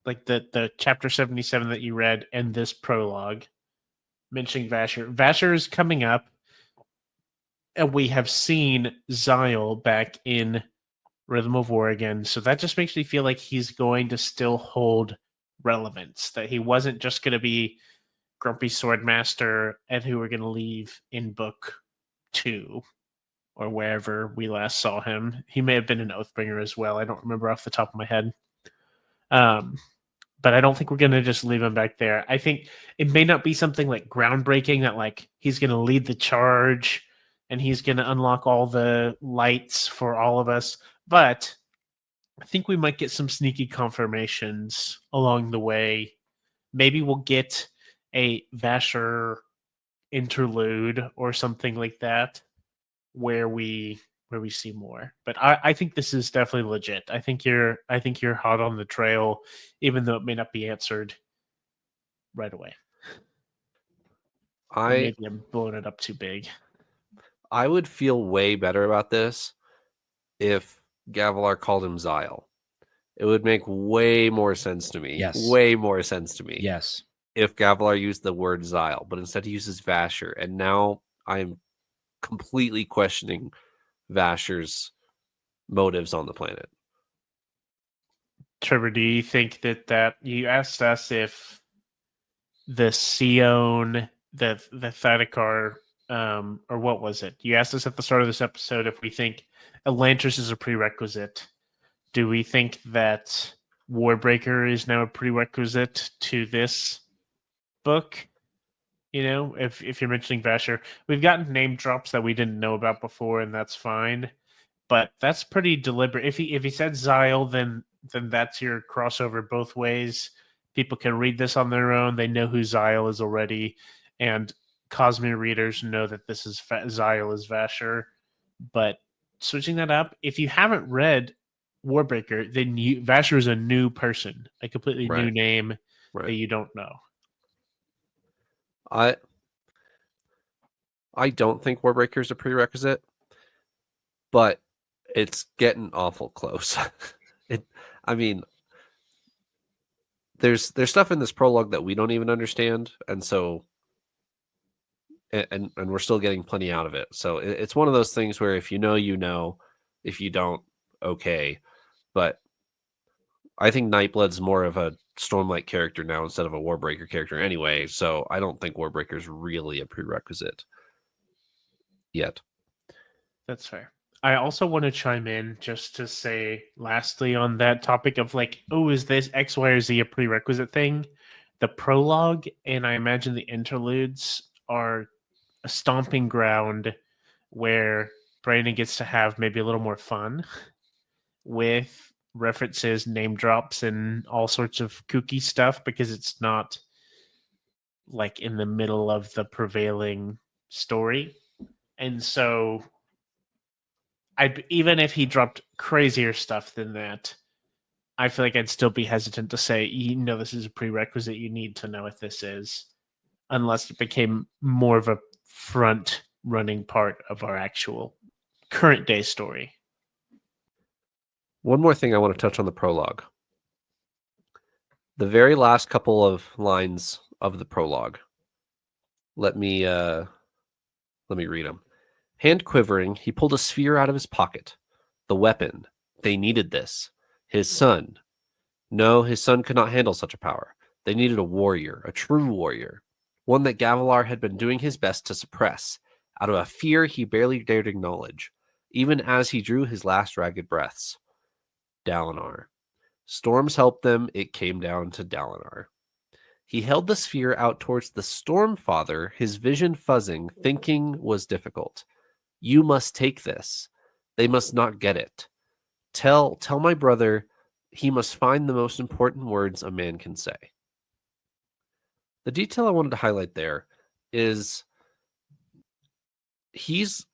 like the chapter 77 that you read and this prologue mentioning Vasher. Vasher is coming up, and we have seen Zyle back in Rhythm of War again. So that just makes me feel like he's going to still hold relevance, that he wasn't just going to be Grumpy Swordmaster and who we're going to leave in book 2 or wherever we last saw him. He may have been an Oathbringer as well. I don't remember off the top of my head. But I don't think we're going to just leave him back there. I think it may not be something like groundbreaking that like he's going to lead the charge and he's going to unlock all the lights for all of us. But I think we might get some sneaky confirmations along the way. Maybe we'll get a Vasher interlude or something like that where we see more. But I think this is definitely legit. I think you're hot on the trail, even though it may not be answered right away. Or maybe I'm blowing it up too big. I would feel way better about this if Gavilar called him Zyle. It would make way more sense to me. Yes. Way more sense to me. Yes. If Gavilar used the word Zyle, but instead he uses Vasher. And now I'm completely questioning Vasher's motives on the planet. Trevor, do you think that you asked us if the Sion, the Thadakar, or what was it? You asked us at the start of this episode if we think Elantris is a prerequisite. Do we think that Warbreaker is now a prerequisite to this book? If you're mentioning Vasher, we've gotten name drops that we didn't know about before, and that's fine. But that's pretty deliberate. If he said Zyle, then that's your crossover both ways. People can read this on their own. They know who Zyle is already, and Cosmere readers know that this is Zyle is Vasher. But switching that up, if you haven't read Warbreaker, then Vasher is a new person, a completely new name that you don't know. I don't think Warbreaker is a prerequisite, but it's getting awful close. There's stuff in this prologue that we don't even understand, and so and we're still getting plenty out of it. So it's one of those things where if you know, you know. If you don't, okay. But I think Nightblood's more of a Stormlight character now instead of a Warbreaker character anyway, so I don't think Warbreaker is really a prerequisite yet. That's fair. I also want to chime in just to say, lastly, on that topic of like, oh, is this X, Y, or Z a prerequisite thing? The prologue and I imagine the interludes are a stomping ground where Brandon gets to have maybe a little more fun with references, name drops, and all sorts of kooky stuff because it's not like in the middle of the prevailing story. And so even if he dropped crazier stuff than that, I feel like I'd still be hesitant to say, this is a prerequisite. You need to know what this is, unless it became more of a front running part of our actual current day story. One more thing I want to touch on the prologue. The very last couple of lines of the prologue. Let me read them. Hand quivering, he pulled a sphere out of his pocket. The weapon. They needed this. His son. No, his son could not handle such a power. They needed a warrior, a true warrior. One that Gavilar had been doing his best to suppress, out of a fear he barely dared acknowledge, even as he drew his last ragged breaths. Dalinar. Storms helped them, it came down to Dalinar. He held the sphere out towards the Stormfather, his vision fuzzing, thinking was difficult. You must take this. They must not get it. Tell my brother he must find the most important words a man can say. The detail I wanted to highlight there is he's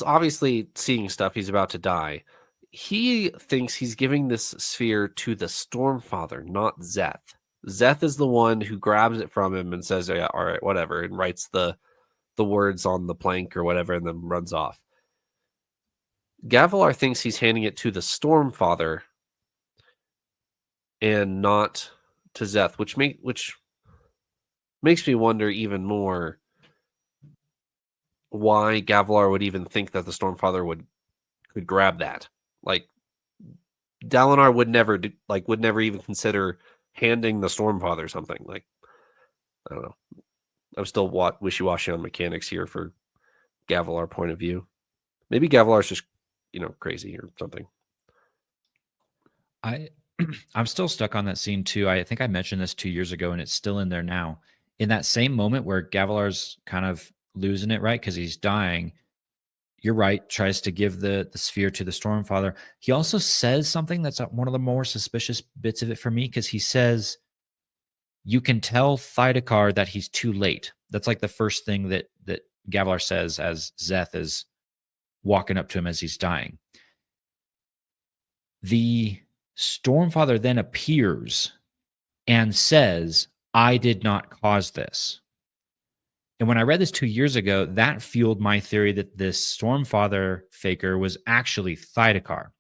obviously seeing stuff. He's about to die. He thinks he's giving this sphere to the Stormfather, not Zeth. Zeth is the one who grabs it from him and says, "Yeah, all right, whatever," and writes the words on the plank or whatever, and then runs off. Gavilar thinks he's handing it to the Stormfather and not to Zeth, which makes me wonder even more why Gavilar would even think that the Stormfather could grab that. Like, Dalinar would never even consider handing the Stormfather something. Like, I don't know. I'm still wishy-washy on mechanics here for Gavilar point of view. Maybe Gavilar's just, crazy or something. I'm still stuck on that scene too. I think I mentioned this 2 years ago, and it's still in there now. In that same moment where Gavilar's kind of losing it, right? Because he's dying. You're right. Tries to give the sphere to the Stormfather. He also says something that's one of the more suspicious bits of it for me, because he says, "You can tell Thydekar that he's too late." That's like the first thing that Gavilar says as Zeth is walking up to him as he's dying. The Stormfather then appears and says, "I did not cause this." And when I read this 2 years ago, that fueled my theory that this Stormfather faker was actually Thydekar.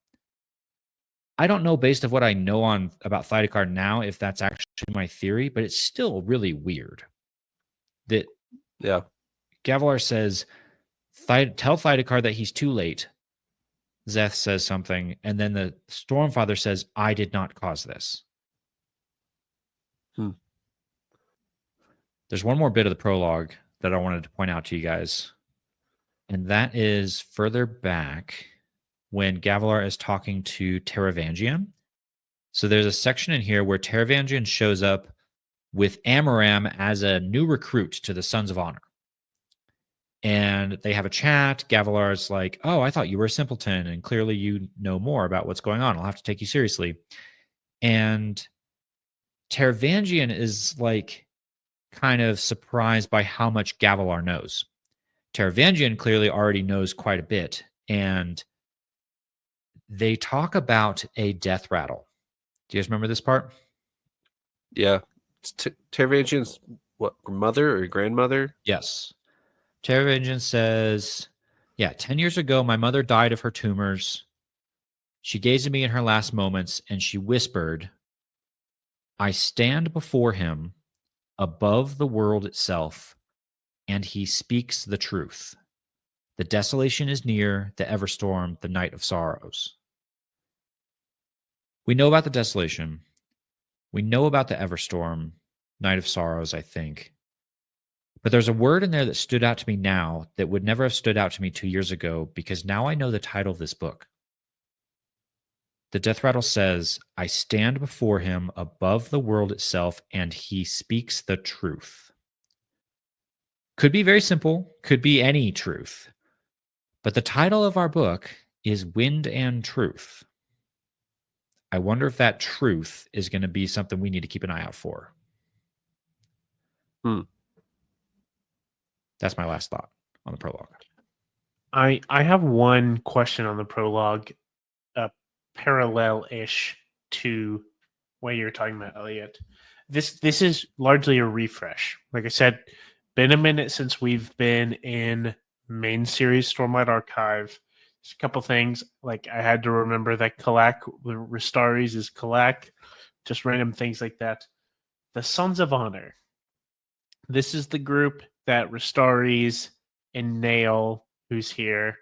I don't know, based on what I know about Thydekar now, if that's actually my theory, but it's still really weird that Gavilar says, "Tell Thydekar that he's too late." Zeth says something, and then the Stormfather says, "I did not cause this." There's one more bit of the prologue that I wanted to point out to you guys, and that is further back when Gavilar is talking to Taravangian. So there's a section in here where Taravangian shows up with Amaram as a new recruit to the Sons of Honor. And they have a chat. Gavilar's like, "Oh, I thought you were a simpleton, and clearly you know more about what's going on. I'll have to take you seriously." And Taravangian is like kind of surprised by how much Gavilar knows. Taravangian clearly already knows quite a bit, and they talk about a death rattle. Do you guys remember this part? Yeah. Taravangian's mother or grandmother? Yes. Taravangian says, 10 years ago, my mother died of her tumors. She gazed at me in her last moments, and she whispered, I stand before him above the world itself, and he speaks the truth. The desolation is near, the Everstorm, the night of sorrows. We know about the desolation. We know about the Everstorm, night of sorrows, I think. But there's a word in there that stood out to me now that would never have stood out to me 2 years ago, because now I know the title of this book. The death rattle says, I stand before him above the world itself, and he speaks the truth. Could be very simple, could be any truth. But the title of our book is Wind and Truth. I wonder if that truth is going to be something we need to keep an eye out for. That's my last thought on the prologue. I have one question on the prologue, parallel-ish to what you're talking about, Eliot. This is largely a refresh. Like I said, been a minute since we've been in main series Stormlight Archive. There's a couple things, like I had to remember that Kalak, Ristaris is Kalak, just random things like that. The Sons of Honor. This is the group that Ristaris and Nail, who's here,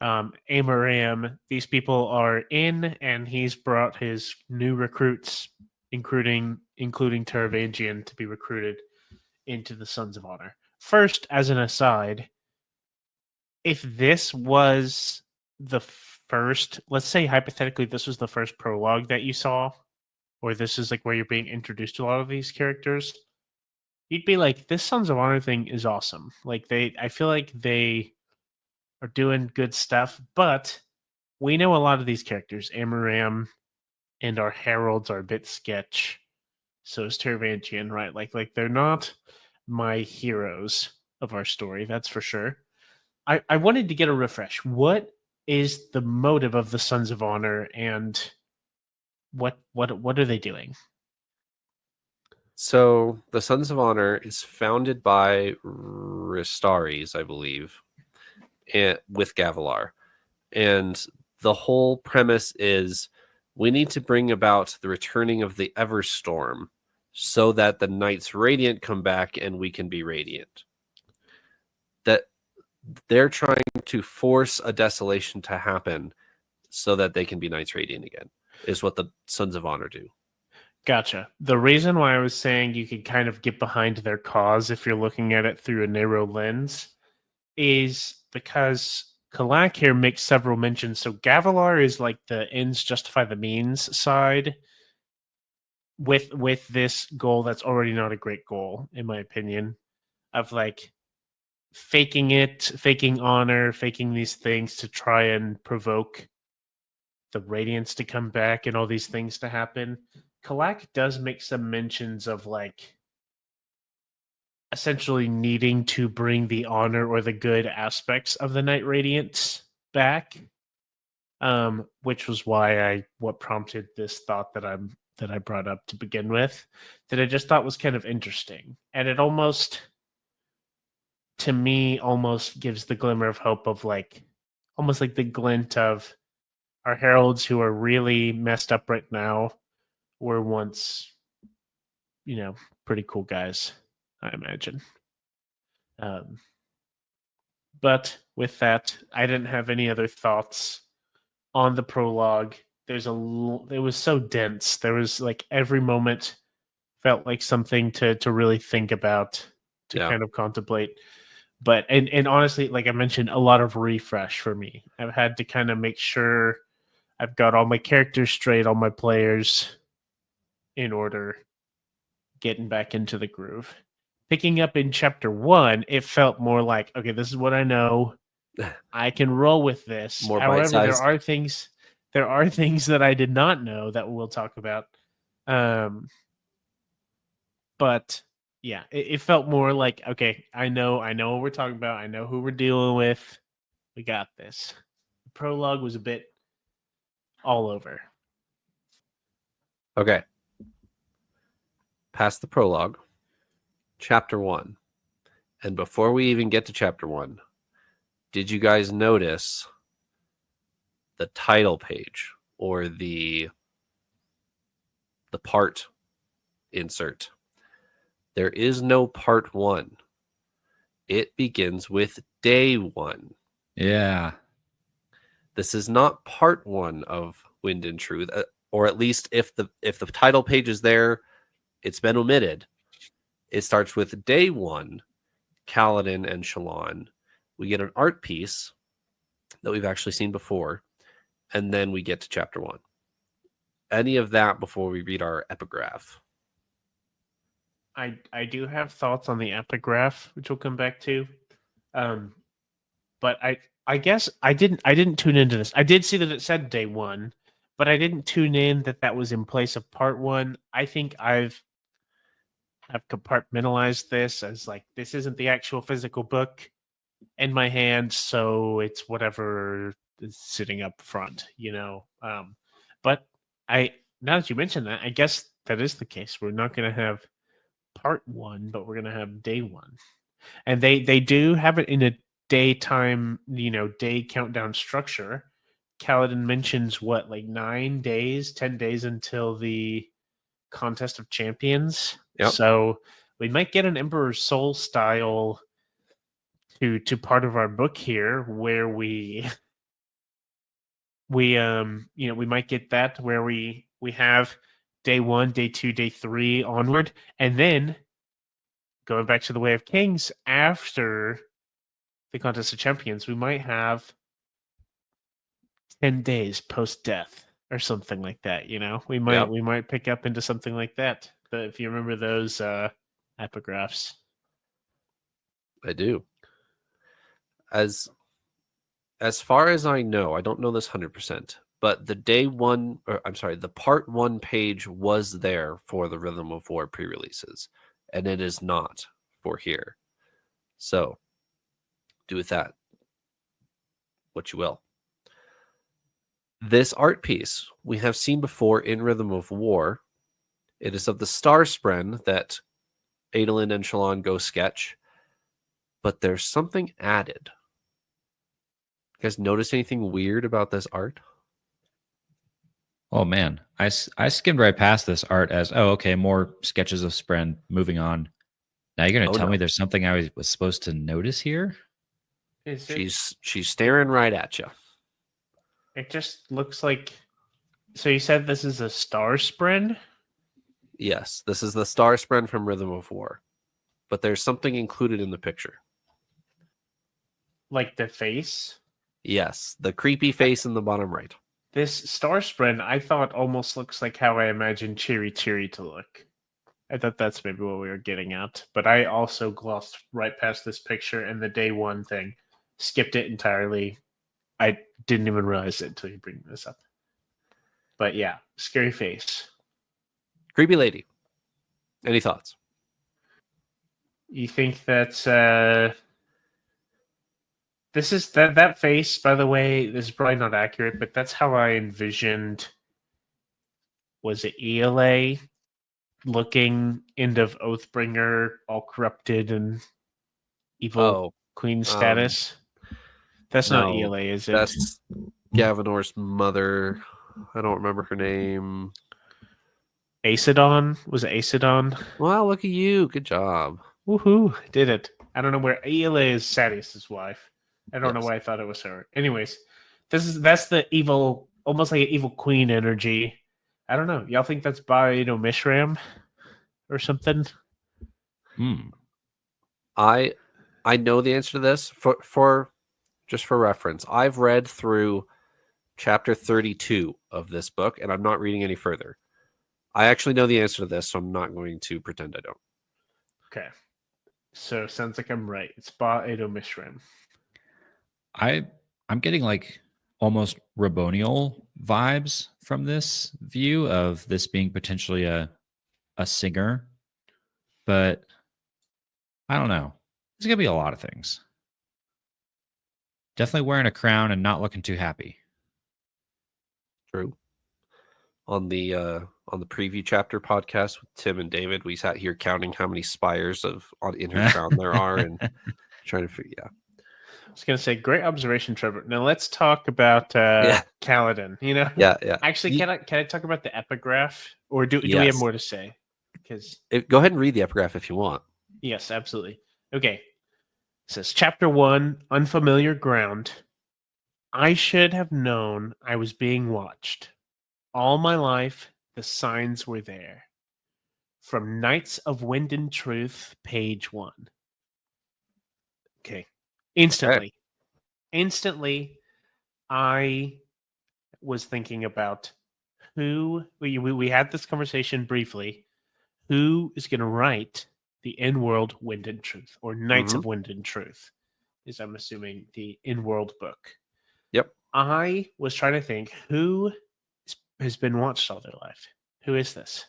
Amaram, these people are in, and he's brought his new recruits, including Taravangian, to be recruited into the Sons of Honor. First, as an aside, if this was the first, let's say hypothetically this was the first prologue that you saw, or this is like where you're being introduced to a lot of these characters, you'd be like, this Sons of Honor thing is awesome. Like I feel like they are doing good stuff, but we know a lot of these characters. Amaram and our heralds are a bit sketch. So is Tervantian, right? Like they're not my heroes of our story, that's for sure. I wanted to get a refresh. What is the motive of the Sons of Honor, and what are they doing? So the Sons of Honor is founded by Ristaris, I believe, and with Gavilar. And the whole premise is we need to bring about the returning of the Everstorm so that the Knights Radiant come back and we can be radiant. That they're trying to force a desolation to happen so that they can be Knights Radiant again, is what the Sons of Honor do. Gotcha. The reason why I was saying you could kind of get behind their cause if you're looking at it through a narrow lens is because Kalak here makes several mentions. So Gavilar is like the ends justify the means side with this goal that's already not a great goal, in my opinion, of like faking it, faking honor, faking these things to try and provoke the Radiance to come back and all these things to happen. Kalak does make some mentions of like essentially needing to bring the honor or the good aspects of the Night Radiance back, which was why what prompted this thought that I brought up to begin with, that I just thought was kind of interesting, and it almost, to me, almost gives the glimmer of hope of like, almost like the glint of our heralds who are really messed up right now were once, pretty cool guys, I imagine. But with that, I didn't have any other thoughts on the prologue. It was so dense. There was like every moment felt like something to really think about, to kind of contemplate. But and honestly, like I mentioned, a lot of refresh for me. I've had to kind of make sure I've got all my characters straight, all my players in order, getting back into the groove. Picking up in chapter 1, it felt more like, okay, this is what I know. I can roll with this. More However, bite-sized. there are things that I did not know that we'll talk about. But yeah, it felt more like, okay, I know what we're talking about. I know who we're dealing with. We got this. The prologue was a bit all over. Okay. Past the prologue, chapter 1. And before we even get to chapter 1, did you guys notice the title page or the part insert? There is no part 1. It begins with day 1. Yeah. This is not part 1 of Wind and Truth, or at least if the title page is there, it's been omitted. It starts with day 1, Kaladin and Shallan. We get an art piece that we've actually seen before, and then we get to chapter 1. Any of that before we read our epigraph? I do have thoughts on the epigraph, which we'll come back to. But I guess I didn't tune into this. I did see that it said day 1, but I didn't tune in that was in place of part 1. I think I've compartmentalized this as like, this isn't the actual physical book in my hand, so it's whatever is sitting up front, But now that you mention that, I guess that is the case. We're not going to have part 1, but we're going to have day 1. And they do have it in a daytime, day countdown structure. Kaladin mentions what, like 9 days, 10 days until the Contest of Champions. Yep. So we might get an Emperor's Soul style to part of our book here, where we might get that, where we have day 1, day 2, day 3 onward, and then going back to the Way of Kings after the Contest of Champions, we might have 10 days post-death. or something like that. We Yep. might pick up into something like that. But if you remember those epigraphs. I do. As far as I know, I don't know this 100%, but the part 1 page was there for the Rhythm of War pre-releases, and it is not for here. So, do with that what you will. This art piece we have seen before in Rhythm of War. It is of the Star Spren that Adolin and Shallan go sketch, but there's something added. You guys notice anything weird about this art? Oh man, I skimmed right past this art as, oh, okay, more sketches of Spren. Moving on. Now you're going to tell me there's something I was supposed to notice here? She's staring right at you. It just looks like. So you said this is a Star Spren? Yes, this is the Star Spren from Rhythm of War, but there's something included in the picture. Like the face? Yes, the creepy face in the bottom right. This Star Spren, I thought almost looks like how I imagined Cheery to look. I thought that's maybe what we were getting at. But I also glossed right past this picture and the day 1 thing. Skipped it entirely. I didn't even realize it until you bring this up. But yeah, scary face. Creepy lady. Any thoughts? You think that's this is that face, by the way, this is probably not accurate, but that's how I envisioned. Was it ELA looking end of Oathbringer, all corrupted and evil queen status? That's not no, ELA, is it? That's Gavinor's mother. I don't remember her name. Acidon? Was it Acidon? Wow, look at you. Good job. Woohoo, did it. I don't know where ELA is Sadius's wife. I don't know why I thought it was her. Anyways, that's the evil, almost like an evil queen energy. I don't know. Y'all think that's Baedo Mishram or something? I know the answer to this for just for reference. I've read through chapter 32 of this book, and I'm not reading any further. I actually know the answer to this, so I'm not going to pretend I don't. Okay. So sounds like I'm right. It's Baedo Mishram. I'm getting like almost Rabonial vibes from this view of this being potentially a singer, but I don't know. It's gonna be a lot of things. Definitely wearing a crown and not looking too happy. True. On the preview chapter podcast with Tim and David, we sat here counting how many spires in her crown there are and trying to figure. Yeah. I was going to say, great observation, Trevor. Now let's talk about Kaladin. Yeah. Actually, can I talk about the epigraph, or do we have more to say? Because go ahead and read the epigraph if you want. Yes, absolutely. Okay, it says Chapter 1, Unfamiliar Ground. I should have known I was being watched. All my life, the signs were there. From Knights of Wind and Truth, page 1. Okay. Instantly, I was thinking about who we had this conversation briefly. Who is going to write the in-world Wind and Truth, or Knights of Wind and Truth, is I'm assuming the in-world book. Yep. I was trying to think who has been watched all their life. Who is this?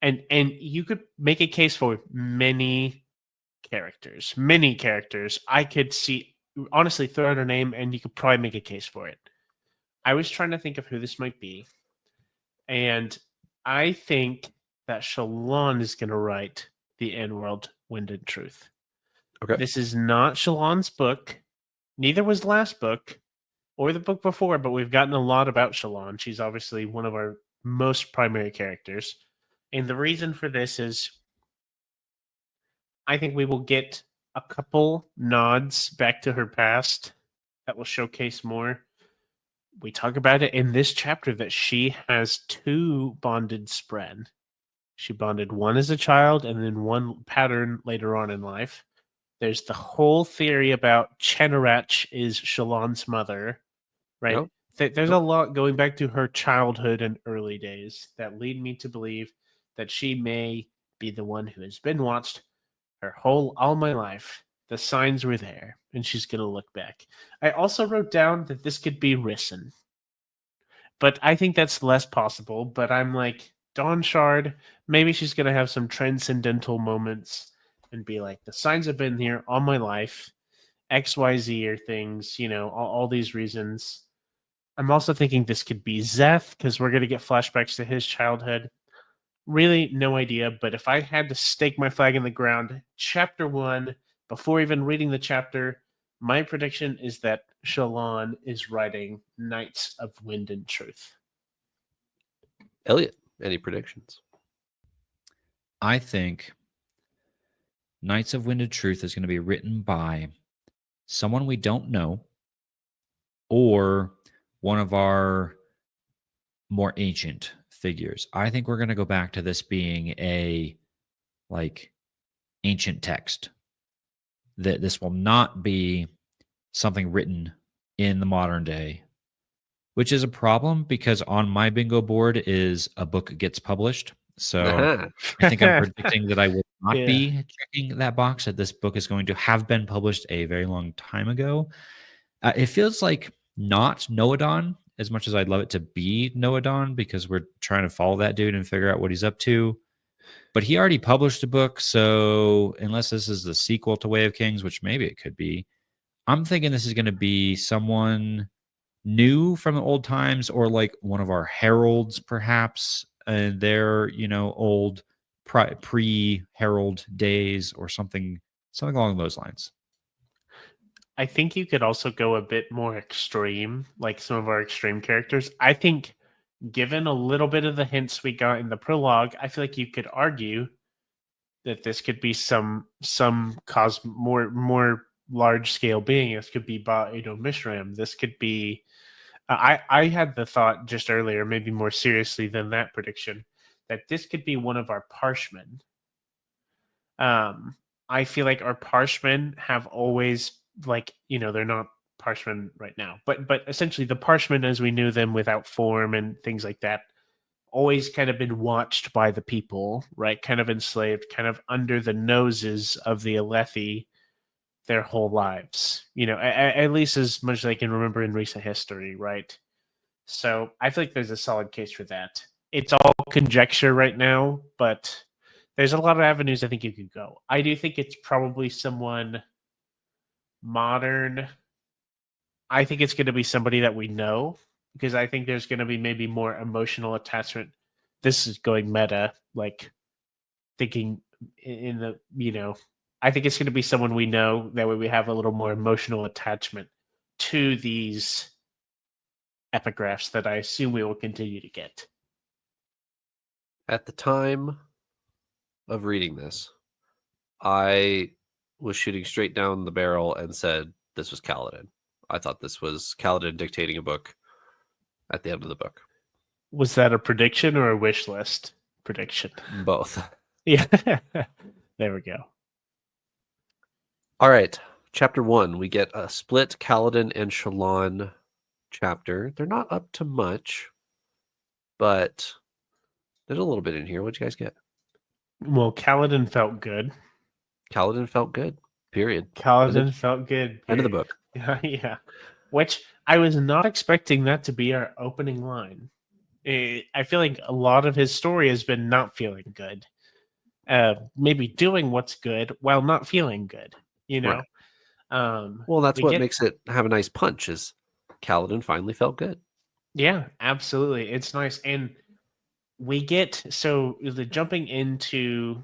And you could make a case for many characters. I could see, honestly, throw out a name and you could probably make a case for it. I was trying to think of who this might be. And I think that Shallan is going to write the in-world Wind and Truth. Okay. This is not Shallan's book. Neither was the last book or the book before, but we've gotten a lot about Shallan. She's obviously one of our most primary characters. And the reason for this is I think we will get a couple nods back to her past that will showcase more. We talk about it in this chapter that she has 2 bonded Spren. She bonded one as a child and then one pattern later on in life. There's the whole theory about Chenarach is Shallan's mother, right? Yep. There's a lot going back to her childhood and early days that lead me to believe that she may be the one who has been watched all my life. The signs were there, and she's gonna look back. I also wrote down that this could be Risen, but I think that's less possible. But I'm like, Dawn Shard, maybe she's gonna have some transcendental moments and be like, the signs have been here all my life, XYZ or things, all these reasons. I'm also thinking this could be Zeth because we're gonna get flashbacks to his childhood. Really, no idea. But if I had to stake my flag in the ground, chapter 1, before even reading the chapter, my prediction is that Shallan is writing Knights of Wind and Truth. Eliot, any predictions? I think Knights of Wind and Truth is going to be written by someone we don't know or one of our more ancient figures. I think we're going to go back to this being a ancient text. That this will not be something written in the modern day, which is a problem because on my bingo board is a book gets published. So I think I'm predicting that I will not be checking that box, that this book is going to have been published a very long time ago. It feels like not Noadon, as much as I'd love it to be Noadon, because we're trying to follow that dude and figure out what he's up to. But he already published a book, so unless this is the sequel to Way of Kings, which maybe it could be, I'm thinking this is going to be someone new from the old times, or like one of our heralds, perhaps, and their old pre-herald days, or something along those lines. I think you could also go a bit more extreme, like some of our extreme characters. I think, given a little bit of the hints we got in the prologue, I feel like you could argue that this could be some more large scale being. This could be Mishram. This could be. I had the thought just earlier, maybe more seriously than that prediction, that this could be one of our Parshmen. I feel like our Parshmen have always, they're not Parshmen right now, but essentially the Parshmen as we knew them without form and things like that, always kind of been watched by the people, right? Kind of enslaved, kind of under the noses of the Alethi their whole lives, at least as much as I can remember in recent history, right? So I feel like there's a solid case for that. It's all conjecture right now, but there's a lot of avenues I think you could go. I do think it's probably someone modern. I think it's going to be somebody that we know, because I think there's going to be maybe more emotional attachment. This is going meta, like thinking in the, I think it's going to be someone we know. That way we have a little more emotional attachment to these epigraphs that I assume we will continue to get. At the time of reading this, I was shooting straight down the barrel and said this was Kaladin. I thought this was Kaladin dictating a book at the end of the book. Was that a prediction or a wish list prediction? Both. Yeah. There we go. All right. Chapter 1, we get a split Kaladin and Shallan chapter. They're not up to much, but there's a little bit in here. What'd you guys get? Well, Kaladin felt good. Kaladin felt good. Period. Kaladin felt good. End of the book. Yeah. Which I was not expecting that to be our opening line. I feel like a lot of his story has been not feeling good. Maybe doing what's good while not feeling good, Right. Well, that's what makes it have a nice punch, is Kaladin finally felt good. Yeah, absolutely. It's nice. And we get, so the jumping into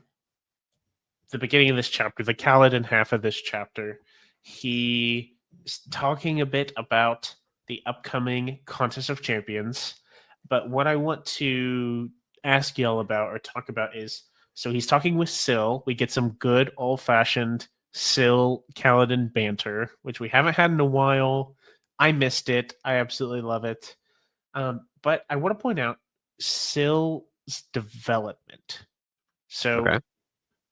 the beginning of this chapter, the Kaladin half of this chapter, he is talking a bit about the upcoming Contest of Champions. But what I want to ask y'all about or talk about is, so he's talking with Syl. We get some good old-fashioned Syl Kaladin banter, which we haven't had in a while. I missed it. I absolutely love it. But I want to point out Syl's development. So, Okay.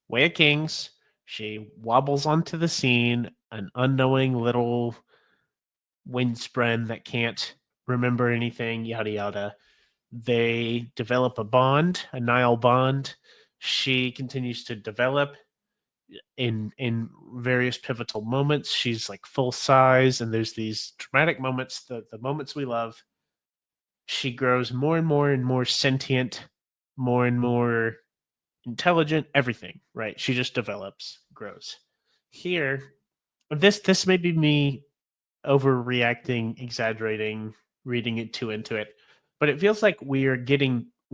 Way of Kings, she wobbles onto the scene, an unknowing little windspren that can't remember anything, yada yada. They develop a bond, a Nile bond. She continues to develop in various pivotal moments. She's like full size, and there's these dramatic moments, the moments we love. She grows more and more sentient, more and more intelligent, everything, right? She just develops, grows. Here, this may be me overreacting, exaggerating, reading it too into it, but it feels like we're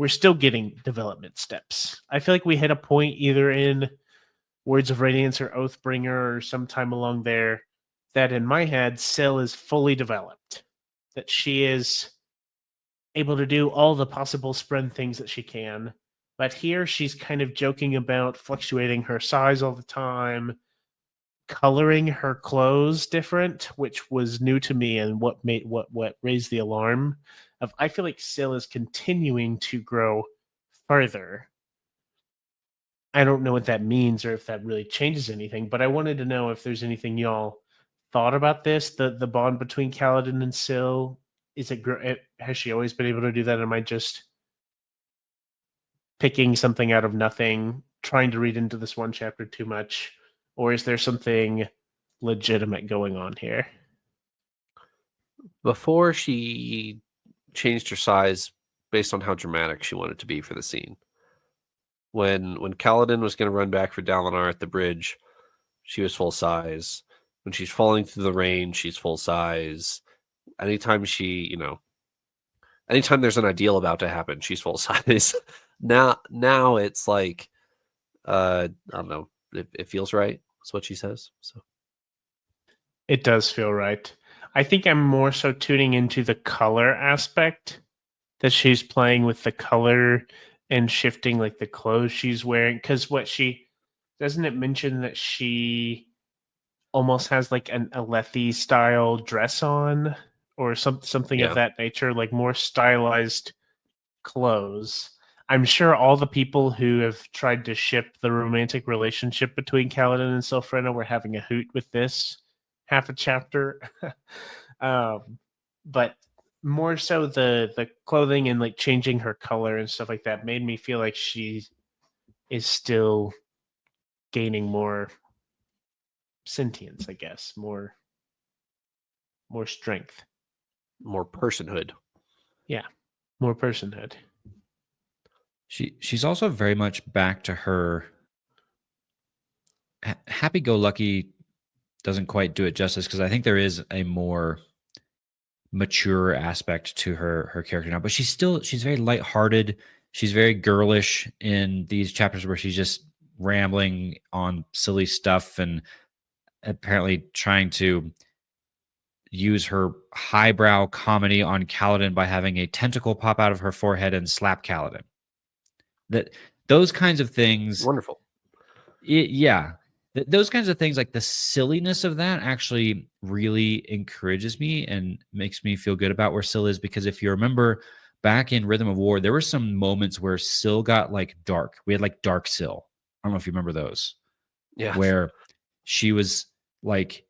still getting development steps. I feel like we hit a point either in Words of Radiance or Oathbringer or sometime along there that in my head, Syl is fully developed. That she is able to do all the possible spread things that she can. But here she's kind of joking about fluctuating her size all the time, coloring her clothes different, which was new to me and what raised the alarm of I feel like Syl is continuing to grow further. I don't know what that means or if that really changes anything, but I wanted to know if there's anything y'all thought about this, the bond between Kaladin and Syl. Has she always been able to do that? Am I just picking something out of nothing, trying to read into this one chapter too much, or is there something legitimate going on here? Before she changed her size based on how dramatic she wanted to be for the scene. When Kaladin was going to run back for Dalinar at the bridge, she was full size. When she's falling through the rain, she's full size. Anytime anytime there's an ideal about to happen, she's full size. Now it's like, I don't know. It feels right. That's what she says. So It does feel right. I think I'm more so tuning into the color aspect, that she's playing with the color and shifting like the clothes she's wearing. Because doesn't it mention that she almost has like a Lethe style dress on or something of yeah. that nature, like more stylized clothes. I'm sure all the people who have tried to ship the romantic relationship between Kaladin and Sylphrena were having a hoot with this half a chapter. But more so the clothing and like changing her color and stuff like that made me feel like she is still gaining more sentience, I guess, more strength. More personhood. Yeah, more personhood. She's also very much back to her happy-go-lucky. Doesn't quite do it justice because I think there is a more mature aspect to her character now, but she's very lighthearted. She's very girlish in these chapters where she's just rambling on silly stuff and apparently trying to use her highbrow comedy on Kaladin by having a tentacle pop out of her forehead and slap Kaladin. Those kinds of things. Wonderful. Those kinds of things, like the silliness of that, actually really encourages me and makes me feel good about where Syl is. Because if you remember back in Rhythm of War, there were some moments where Syl got like dark. We had like Dark Syl. I don't know if you remember those. Yeah. Where she was like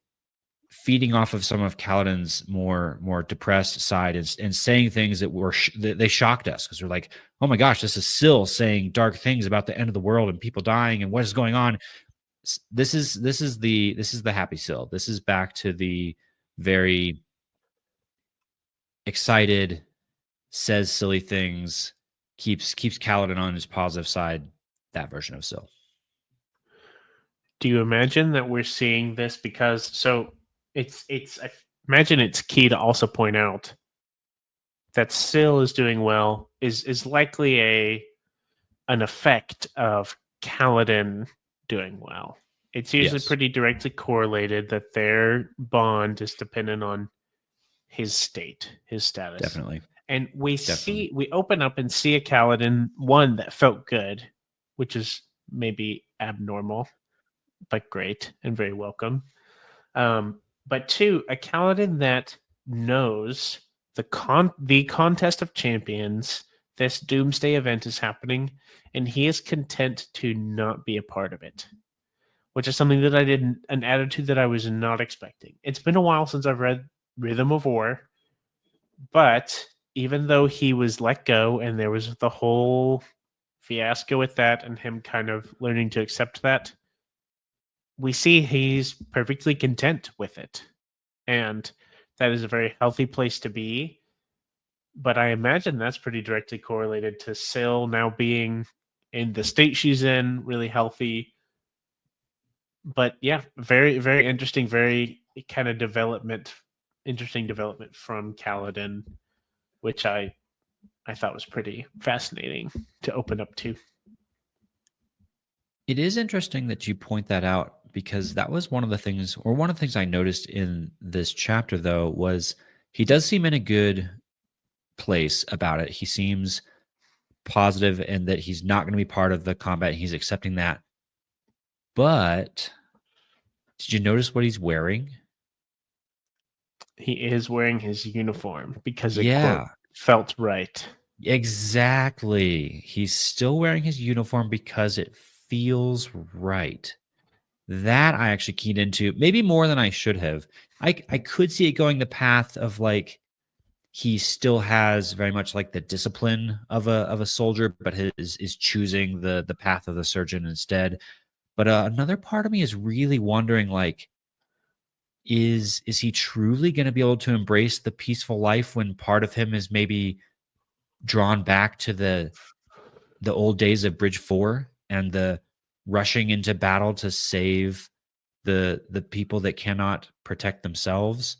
feeding off of some of Kaladin's more depressed side and saying things that they shocked us because we're like, oh my gosh, this is Syl saying dark things about the end of the world and people dying and what is going on. This is the happy Syl. This is back to the very excited, says silly things, keeps Kaladin on his positive side. That version of Syl. Do you imagine that we're seeing this because I imagine it's key to also point out that Syl is doing well is likely an effect of Kaladin doing well. It's usually pretty directly correlated that their bond is dependent on his state, his status. Definitely. And we open up and see a Kaladin, one that felt good, which is maybe abnormal, but great and very welcome. But two, a Kaladin that knows the contest of champions, this doomsday event is happening, and he is content to not be a part of it, which is something that an attitude that I was not expecting. It's been a while since I've read Rhythm of War, But even though he was let go and there was the whole fiasco with that and him kind of learning to accept that, we see he's perfectly content with it. And that is a very healthy place to be. But I imagine that's pretty directly correlated to Syl now being in the state she's in, really healthy. But yeah, very, very interesting, very kind of interesting development from Kaladin, which I thought was pretty fascinating to open up to. It is interesting that you point that out, because that was one of the things I noticed in this chapter, though, was he does seem in a good place about it. He seems positive and that he's not going to be part of the combat. He's accepting that. But did you notice what he's wearing? He is wearing his uniform because it, quote, Yeah, felt right. exactly. He's still wearing his uniform because it feels right. That I actually keyed into, maybe more than I should have. I could see it going the path of like he still has very much like the discipline of a soldier, but is choosing the path of the surgeon instead. But another part of me is really wondering, like, is he truly going to be able to embrace the peaceful life when part of him is maybe drawn back to the old days of Bridge 4 and the rushing into battle to save the people that cannot protect themselves?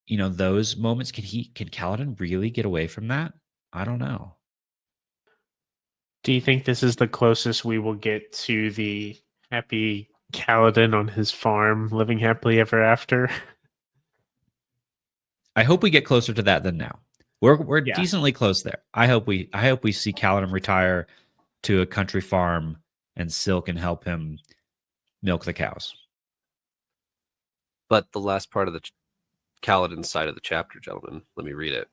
You know, those moments, can Kaladin really get away from that? I don't know. Do you think this is the closest we will get to the happy Kaladin on his farm living happily ever after? I hope we get closer to that than now. We're Yeah. decently close there. I hope we see Kaladin retire to a country farm and Syl can help him milk the cows. But the last part of the Kaladin side of the chapter, gentlemen, let me read it.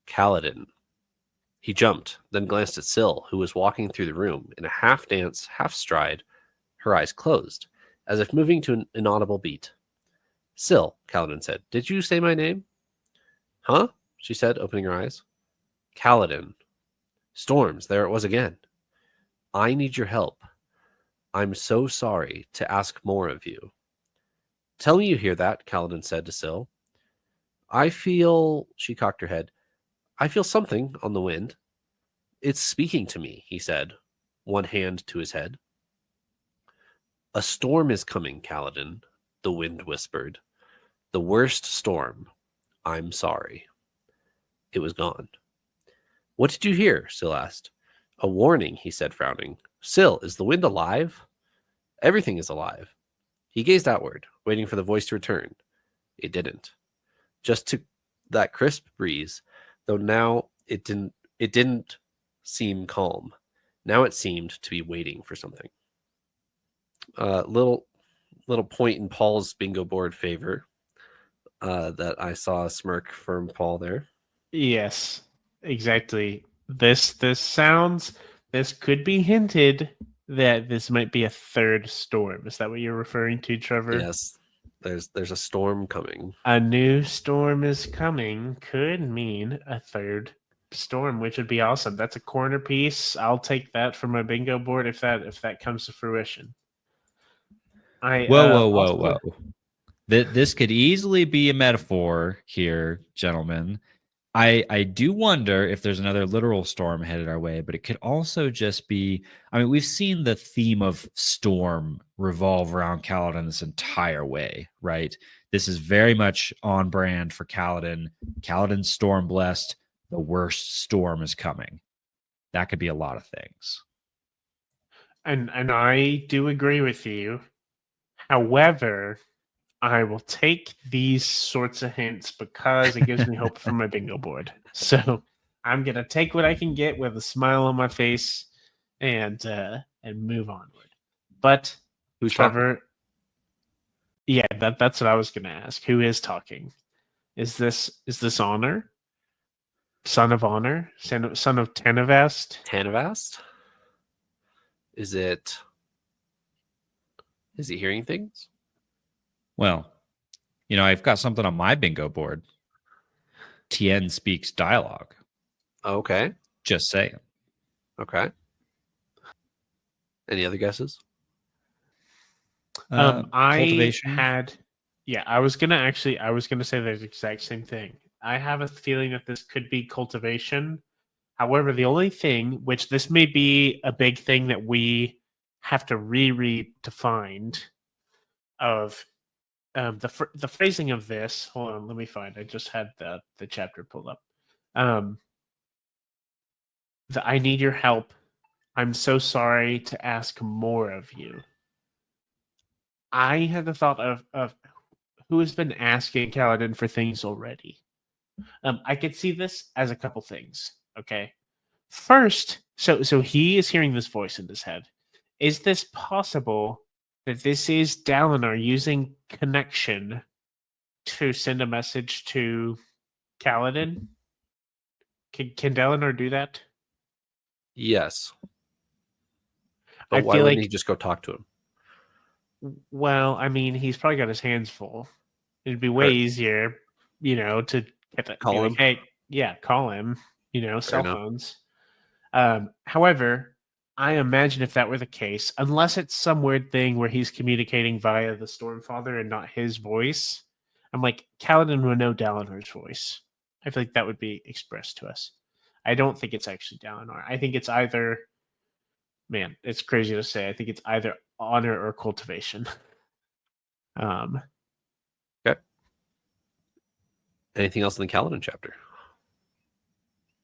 Kaladin. He jumped, then glanced at Syl, who was walking through the room in a half dance, half stride, her eyes closed, as if moving to an inaudible beat. Syl, Kaladin said, did you say my name? Huh? She said, opening her eyes. Kaladin. Storms, there it was again. I need your help. I'm so sorry to ask more of you. Tell me you hear that, Kaladin said to Syl. I feel, she cocked her head, I feel something on the wind. It's speaking to me, he said, one hand to his head. A storm is coming, Kaladin, the wind whispered. The worst storm. I'm sorry. It was gone. What did you hear? Syl asked. A warning, he said, frowning. Syl, is the wind alive? Everything is alive. He gazed outward, waiting for the voice to return. It didn't. Just to that crisp breeze, though now it didn't seem calm. Now it seemed to be waiting for something. Little point in Paul's bingo board favor that I saw a smirk from Paul there. Yes, exactly. This could be hinted that this might be a third storm. Is that what you're referring to, Trevor? Yes, there's a storm coming. A new storm is coming could mean a third storm, which would be awesome. That's a corner piece. I'll take that for my bingo board if that comes to fruition. Whoa. This could easily be a metaphor here, gentlemen. I do wonder if there's another literal storm headed our way, but it could also just be, I mean, we've seen the theme of storm revolve around Kaladin this entire way, right? This is very much on brand for Kaladin. Kaladin's storm blessed. The worst storm is coming. That could be a lot of things. And I do agree with you. However, I will take these sorts of hints because it gives me hope for my bingo board. So I'm gonna take what I can get with a smile on my face and move onward. But Who's Trevor, yeah, that's what I was gonna ask. Who is talking? Is this Honor? Son of Honor? Son of Tenevast? Tanavast? Is he hearing things? Well, I've got something on my bingo board. Tien speaks dialogue. Okay. Just saying. Okay. Any other guesses? I Cultivation. I was gonna say the exact same thing. I have a feeling that this could be cultivation. However, the only thing, which this may be a big thing that we have to reread to find, of the phrasing of this. Hold on, let me find. I just had the chapter pulled up. The I need your help. I'm so sorry to ask more of you. I had the thought of who has been asking Kaladin for things already. I could see this as a couple things. Okay, first, so he is hearing this voice in his head. Is this possible that this is Dalinar using connection to send a message to Kaladin? Can Dalinar do that? Yes. I But why feel wouldn't like, he just go talk to him? well, I mean, he's probably got his hands full. It'd be way Right. easier, to get that, be Call like, him. hey, yeah, call him. Fair Cell enough. phones. However, I imagine if that were the case, unless it's some weird thing where he's communicating via the Stormfather and not his voice, I'm like, Kaladin would know Dalinar's voice. I feel like that would be expressed to us. I don't think it's actually Dalinar. I think it's either, man, it's crazy to say. I think it's either honor or cultivation. Okay. Anything else in the Kaladin chapter?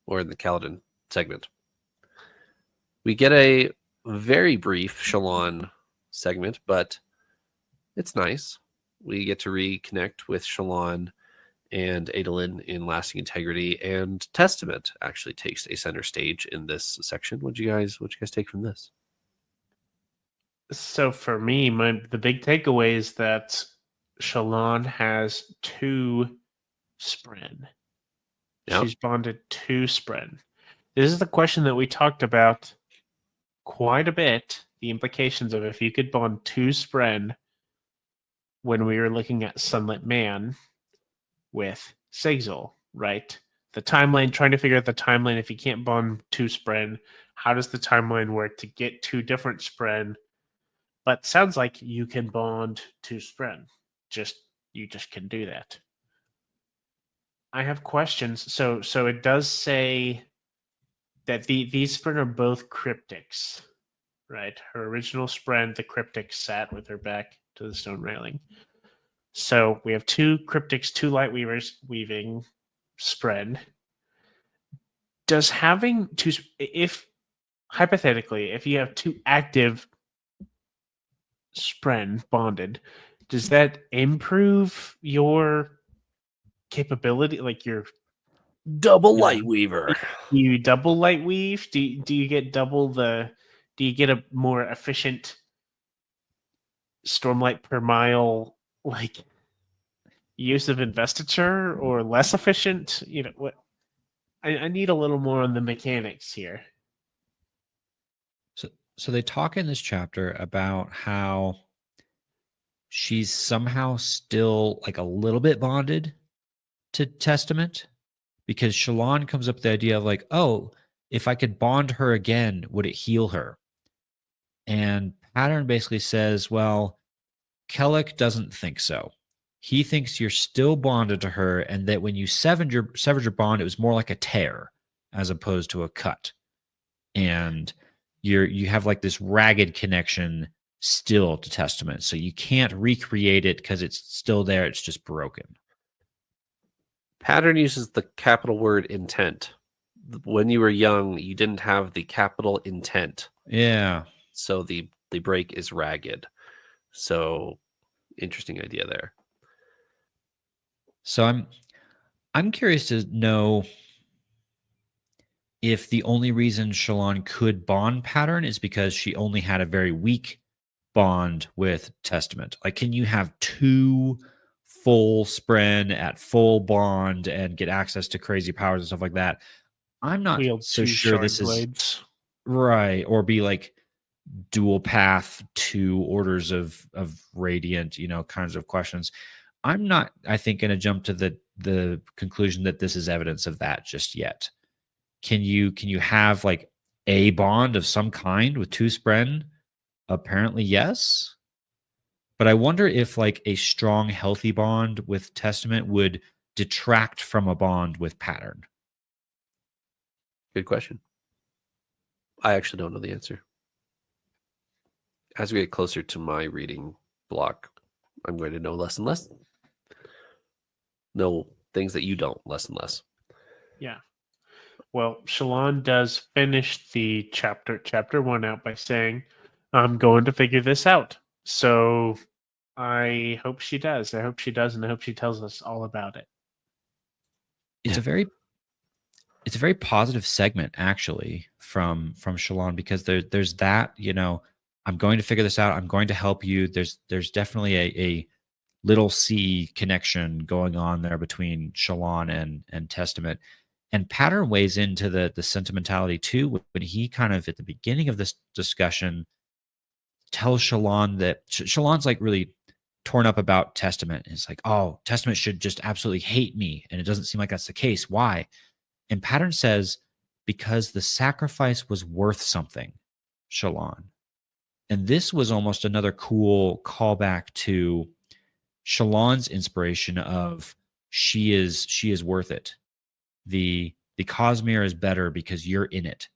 Or in the Kaladin segment? We get a very brief Shallan segment, but it's nice. We get to reconnect with Shallan and Adolin in Lasting Integrity, and Testament actually takes a center stage in this section. What you guys take from this? So for me, the big takeaway is that Shallan has two Spren. Yep. She's bonded to Spren. This is the question that we talked about quite a bit. The implications of if you could bond two Spren when we were looking at Sunlit Man with Sigil, right? The timeline, trying to figure out the timeline. If you can't bond two Spren, how does the timeline work to get two different Spren? But sounds like you can bond to Spren. You just can do that. I have questions. So it does say that these Spren are both cryptics, right? Her original Spren, the cryptic, sat with her back to the stone railing. So we have two cryptics, two light weavers weaving Spren. Does having two, if hypothetically, if you have two active Spren bonded, does that improve your capability, like your Double Light Weaver. do you double light weave? Do you get do you get a more efficient Stormlight per mile, like, use of investiture, or less efficient? What I need a little more on the mechanics here. So they talk in this chapter about how she's somehow still like a little bit bonded to Testament, because Shallan comes up with the idea of like, oh, if I could bond her again, would it heal her? And Pattern basically says, well, Kellic doesn't think so. He thinks you're still bonded to her, and that when you severed your bond, it was more like a tear as opposed to a cut. And you have like this ragged connection still to Testament. So you can't recreate it because it's still there. It's just broken. Pattern uses the capital word intent. When you were young, you didn't have the capital intent. Yeah. So the break is ragged. So interesting idea there. So I'm curious to know if the only reason Shallan could bond Pattern is because she only had a very weak bond with Testament. Like, can you have two full Spren at full bond and get access to crazy powers and stuff like that? I'm not Wield so two sure shard this is blades. right, or be like dual path to orders of radiant, kinds of questions. I'm not, I think, going to jump to the the conclusion that this is evidence of that just yet. Can you have like a bond of some kind with two Spren? Apparently, yes. But I wonder if like a strong, healthy bond with Testament would detract from a bond with Pattern. Good question. I actually don't know the answer. As we get closer to my reading block, I'm going to know less and less. Know things that you don't less and less. Yeah. Well, Shalon does finish the chapter 1 out by saying, I'm going to figure this out. So I hope she does. I hope she does, and I hope she tells us all about it. It's a very positive segment actually from Shalon, because there's that, I'm going to figure this out. I'm going to help you. There's definitely a little C connection going on there between Shalon and Testament. And Pattern weighs into the sentimentality too, when he kind of at the beginning of this discussion tells Shalon that Shalon's like really torn up about Testament. And it's like, oh, Testament should just absolutely hate me. And it doesn't seem like that's the case. Why? And Pattern says, because the sacrifice was worth something, Shalon. And this was almost another cool callback to Shalon's inspiration of she is worth it. The Cosmere is better because you're in it,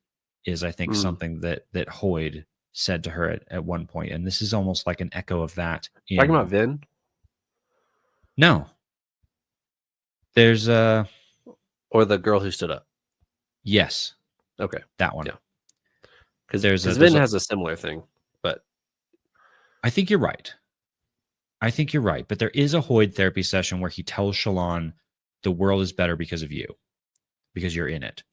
is I think something that Hoyd said to her at one point. And this is almost like an echo of that. Talking about Vin? No. There's a... Or the girl who stood up? Yes. Okay. That one. Yeah. Because Vin Vin has a similar thing, but... I think you're right. But there is a Hoyd therapy session where he tells Shalon the world is better because of you, because you're in it.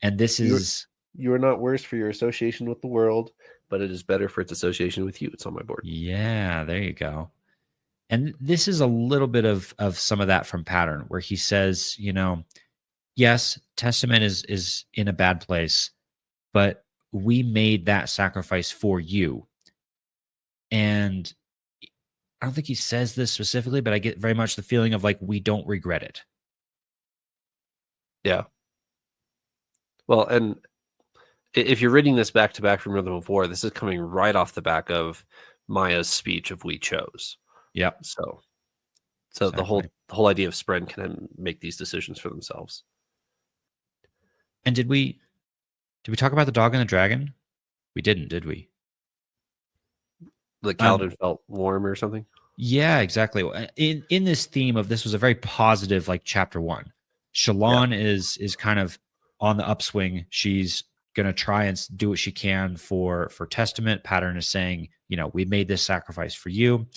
And this is... You are not worse for your association with the world, but it is better for its association with you. It's on my board. Yeah, there you go. And this is a little bit of some of that from Pattern, where he says, yes, Testament is in a bad place, but we made that sacrifice for you. And I don't think he says this specifically, but I get very much the feeling of like, we don't regret it. Yeah. Well, and if you're reading this back to back from Rhythm of War, this is coming right off the back of Maya's speech of "We chose." Yep. So Exactly. the whole idea of Spren can make these decisions for themselves. And did we talk about the dog and the dragon? We didn't, did we? Like Kaladin felt warm or something? Yeah, exactly. In this theme of this was a very positive, like chapter 1. Shalon is kind of on the upswing. She's gonna try and do what she can for Testament. Pattern is saying, we made this sacrifice for you.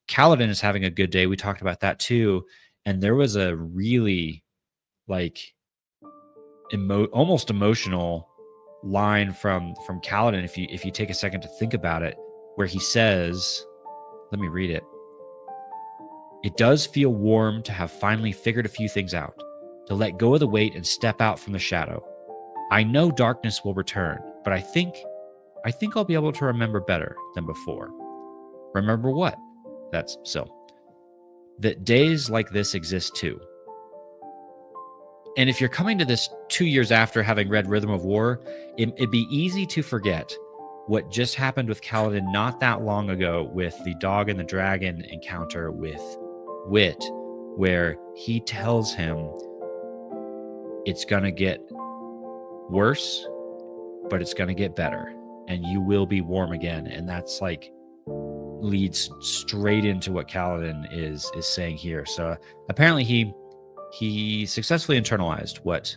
Kaladin is having a good day. We talked about that too. And there was a really like almost emotional line from Kaladin, if you take a second to think about it, where he says, let me read it. It does feel warm to have finally figured a few things out, to let go of the weight and step out from the shadow. I know darkness will return, but I think I'll be able to remember better than before. Remember what? That's so. That days like this exist too. And if you're coming to this 2 years after having read Rhythm of War, it'd be easy to forget what just happened with Kaladin not that long ago with the dog and the dragon encounter with Wit, where he tells him it's going to get worse, but it's going to get better, and you will be warm again. And that's like leads straight into what Kaladin is saying here. So apparently he successfully internalized what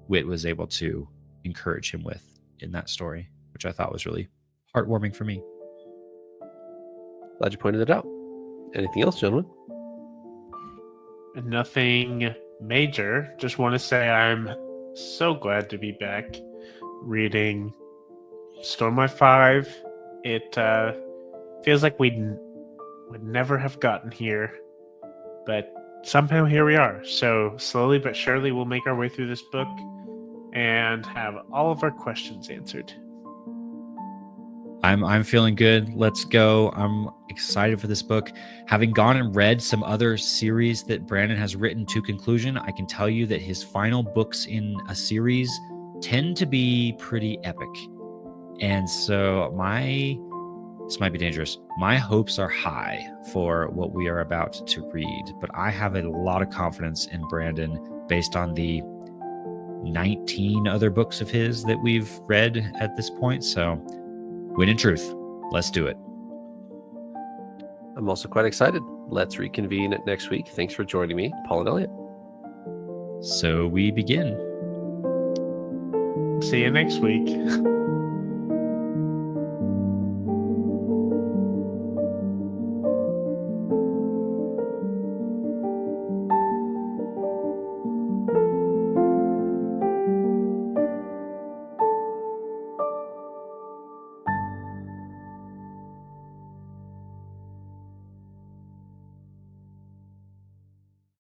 Wit was able to encourage him with in that story, which I thought was really heartwarming for me. Glad you pointed it out. Anything else, gentlemen? Nothing major. Just want to say I'm so glad to be back reading Stormlight 5. It feels like we'd never have gotten here, but somehow here we are. So slowly but surely we'll make our way through this book and have all of our questions answered. I'm feeling good. Let's go. I'm excited for this book. Having gone and read some other series that Brandon has written to conclusion, I can tell you that his final books in a series tend to be pretty epic. And so this might be dangerous. My hopes are high for what we are about to read, but I have a lot of confidence in Brandon based on the 19 other books of his that we've read at this point. So, win in truth. Let's do it. I'm also quite excited. Let's reconvene next week. Thanks for joining me, Paul and Eliot. So we begin. See you next week.